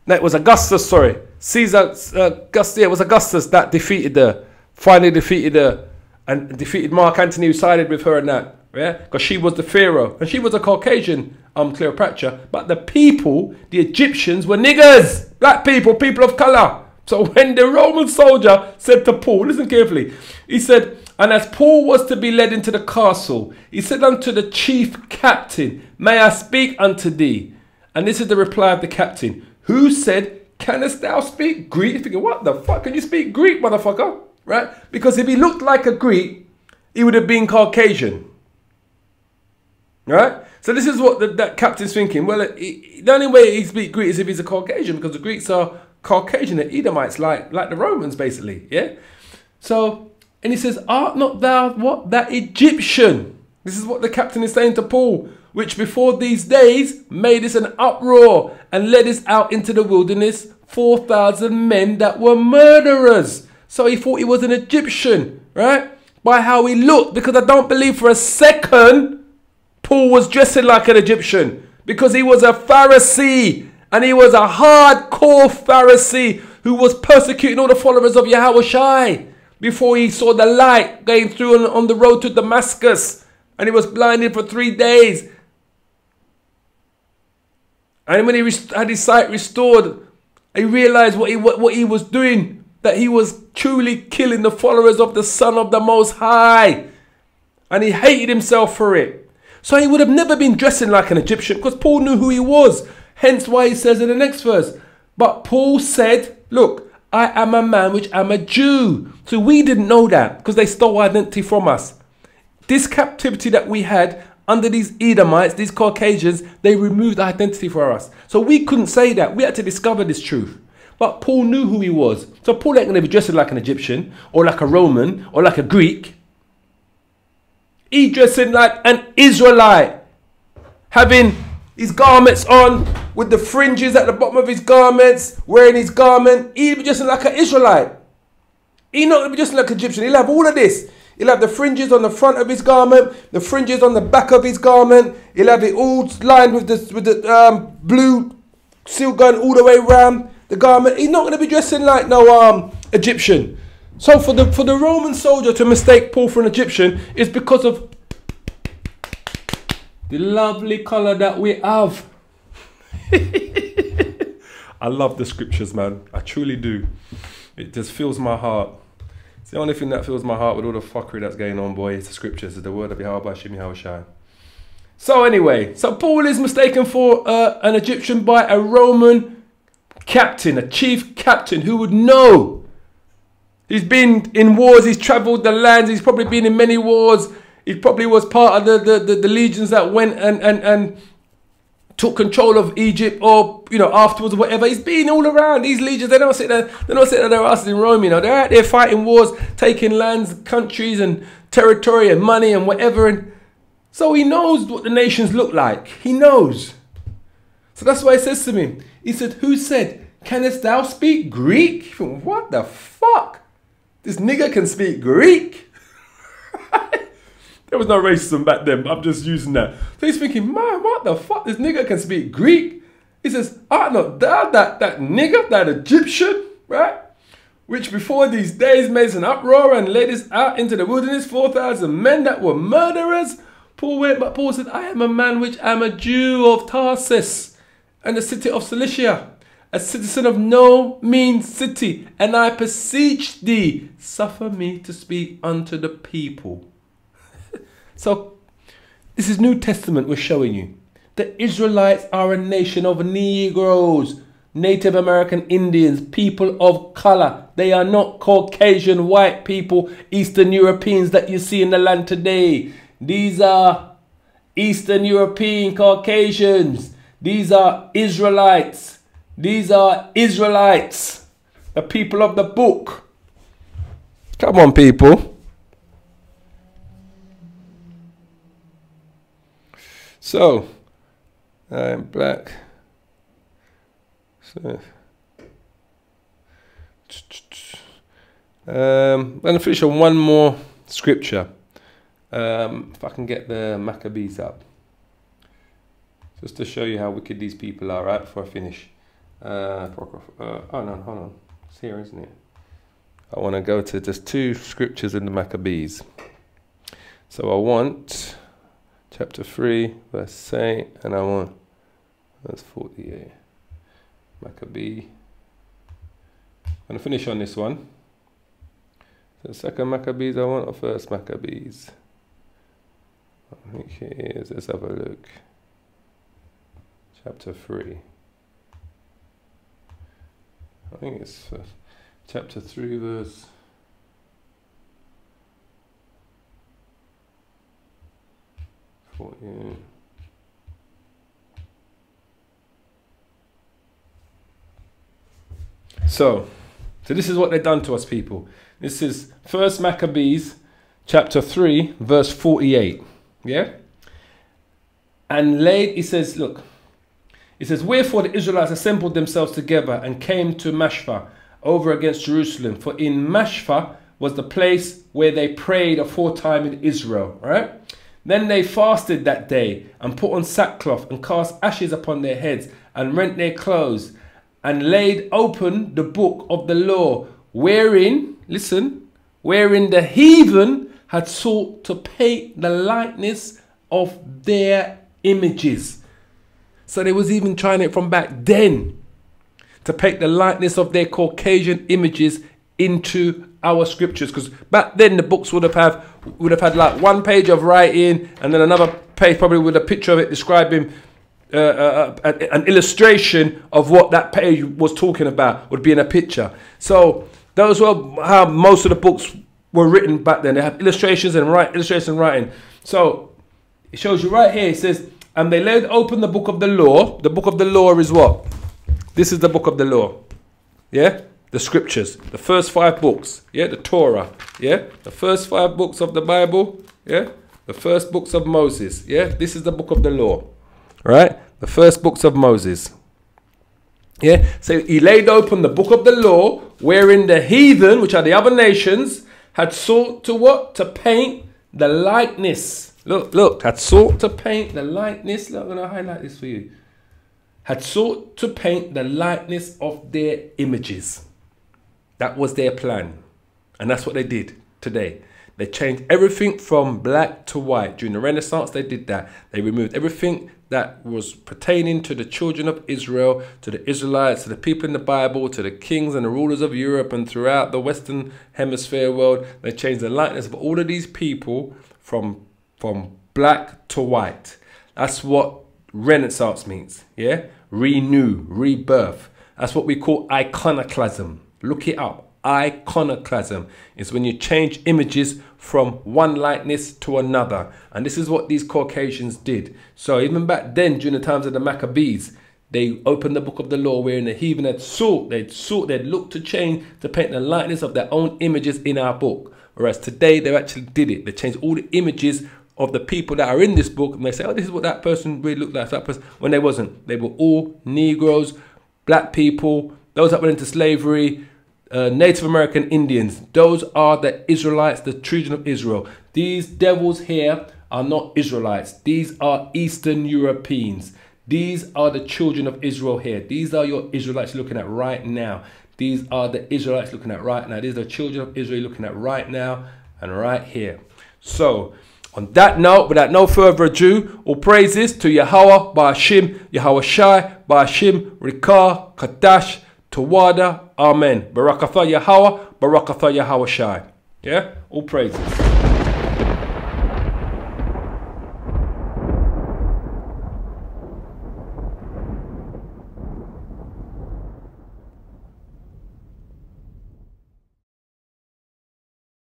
A: Augustus, sorry. It was Augustus that finally defeated Mark Antony, who sided with her and that. Yeah, because she was the pharaoh and she was a Caucasian, Cleopatra. But the people, the Egyptians, were niggers, black people, people of color. So when the Roman soldier said to Paul, listen carefully, he said, and as Paul was to be led into the castle, he said unto the chief captain, may I speak unto thee? And this is the reply of the captain, who said, canst thou speak Greek? You're thinking, what the fuck? Can you speak Greek, motherfucker? Right? Because if he looked like a Greek, he would have been Caucasian. Right? So this is what that captain's thinking. Well, the only way he speaks Greek is if he's a Caucasian, because the Greeks are Caucasian, the Edomites, like the Romans, basically. Yeah? So, and he says, art not thou what? That Egyptian. This is what the captain is saying to Paul, which before these days made us an uproar and led us out into the wilderness, 4,000 men that were murderers. So he thought he was an Egyptian, right? By how he looked, because I don't believe for a second Paul was dressing like an Egyptian, because he was a Pharisee, and he was a hardcore Pharisee who was persecuting all the followers of Yahushua before he saw the light going through on the road to Damascus, and he was blinded for 3 days. And when he had his sight restored, he realized what he was doing, that he was truly killing the followers of the Son of the Most High, and he hated himself for it. So he would have never been dressing like an Egyptian, because Paul knew who he was. Hence why he says in the next verse, but Paul said, look, I am a man which am a Jew. So we didn't know that, because they stole identity from us. This captivity that we had under these Edomites, these Caucasians, they removed identity for us. So we couldn't say that. We had to discover this truth. But Paul knew who he was. So Paul ain't going to be dressing like an Egyptian, or like a Roman, or like a Greek. He dressing like an Israelite, having his garments on, with the fringes at the bottom of his garments, wearing his garment. He'll be just like an Israelite. He's not going to be just like an Egyptian. He'll have all of this. He'll have the fringes on the front of his garment, the fringes on the back of his garment. He'll have it all lined with the blue silk going all the way around the garment. He's not going to be dressing like no Egyptian. So for the Roman soldier to mistake Paul for an Egyptian is because of the lovely colour that we have. I love the scriptures, man. I truly do. It just fills my heart. It's the only thing that fills my heart with all the fuckery that's going on, boy. It's the scriptures. It's the word of Yahweh Hashem Yahushai. So anyway, so Paul is mistaken for an Egyptian by a Roman captain, a chief captain who would know. He's been in wars. He's travelled the lands. He's probably been in many wars. He probably was part of the legions that went and took control of Egypt, or afterwards or whatever. He's been all around. These legions, they don't sit there. They don't sit there. They're asses in Rome. They're out there fighting wars, taking lands, countries, and territory, and money, and whatever. And so he knows what the nations look like. He knows. So that's why he says to me. He said, "Who said, canst thou speak Greek?" What the fuck? This nigger can speak Greek. There was no racism back then, but I'm just using that. So he's thinking, man, what the fuck? This nigger can speak Greek. He says, I not doubt that nigger, that Egyptian, right? Which before these days made an uproar and led us out into the wilderness, 4,000 men that were murderers. Paul went, but Paul said, I am a man which am a Jew of Tarsus and the city of Cilicia, a citizen of no mean city, and I beseech thee, suffer me to speak unto the people. So, this is New Testament we're showing you. The Israelites are a nation of Negroes, Native American Indians, people of color. They are not Caucasian white people, Eastern Europeans that you see in the land today. These are Eastern European Caucasians. These are Israelites. These are Israelites, the people of the book. Come on, people. So, I'm black. So, I'm going to finish on one more scripture. If I can get the Maccabees up. Just to show you how wicked these people are, right, before I finish. Oh no, hold on. It's here, isn't it? I want to go to just two scriptures in the Maccabees. So I want chapter 3, verse 8, and I want verse 48. Maccabee. I'm going to finish on this one. So second Maccabees I want, or first Maccabees? I think it is. Let's have a look. Chapter 3. I think it's chapter 3, verse 14. So this is what they've done to us, people. This is First Maccabees, chapter 3, verse 48. Yeah? And laid, he says, look. It says, wherefore the Israelites assembled themselves together and came to Mashpha over against Jerusalem. For in Mashpha was the place where they prayed aforetime in Israel. All right? Then they fasted that day and put on sackcloth and cast ashes upon their heads and rent their clothes and laid open the book of the law, wherein, listen, wherein the heathen had sought to paint the likeness of their images. So they was even trying it from back then to paint the likeness of their Caucasian images into our scriptures. Because back then the books would have had like one page of writing and then another page probably with a picture of it describing an illustration of what that page was talking about would be in a picture. So those were how most of the books were written back then. They have illustrations and writing. So it shows you right here. It says, and they laid open the book of the law. The book of the law is what? This is the book of the law. Yeah? The scriptures. The first 5 books. Yeah? The Torah. Yeah? The first 5 books of the Bible. Yeah? The first books of Moses. Yeah? This is the book of the law. Right? The first books of Moses. Yeah, so he laid open the book of the law, wherein the heathen, which are the other nations, had sought to what? To paint the likeness. Look, had sought to paint the likeness. Look, I'm going to highlight this for you. Had sought to paint the likeness of their images. That was their plan. And that's what they did today. They changed everything from black to white. During the Renaissance, they did that. They removed everything that was pertaining to the children of Israel, to the Israelites, to the people in the Bible, to the kings and the rulers of Europe and throughout the Western Hemisphere world. They changed the likeness of all of these people from black to white. That's what Renaissance means, yeah? Renew, rebirth. That's what we call iconoclasm. Look it up. Iconoclasm is when you change images from one likeness to another. And this is what these Caucasians did. So even back then, during the times of the Maccabees, they opened the book of the law wherein the heathen had they'd looked to change, to paint the likeness of their own images in our book. Whereas today, they actually did it. They changed all the images of the people that are in this book, and they say, oh, this is what that person really looked like, that person, when they wasn't. They were all Negroes, black people, those that went into slavery, Native American Indians. Those are the Israelites, the children of Israel. These devils here are not Israelites. These are Eastern Europeans. These are the children of Israel here. These are your Israelites looking at right now. These are the Israelites looking at right now. These are the children of Israel looking at right now and right here. So, on that note, without no further ado, all praises to Yahweh, Ba'ashim, Yahweh Shai, Ba'ashim, Rikah, Kadash, Tawada, Amen. Barakatha Yahweh, Barakatha Yahweh Shai. Yeah? All praises.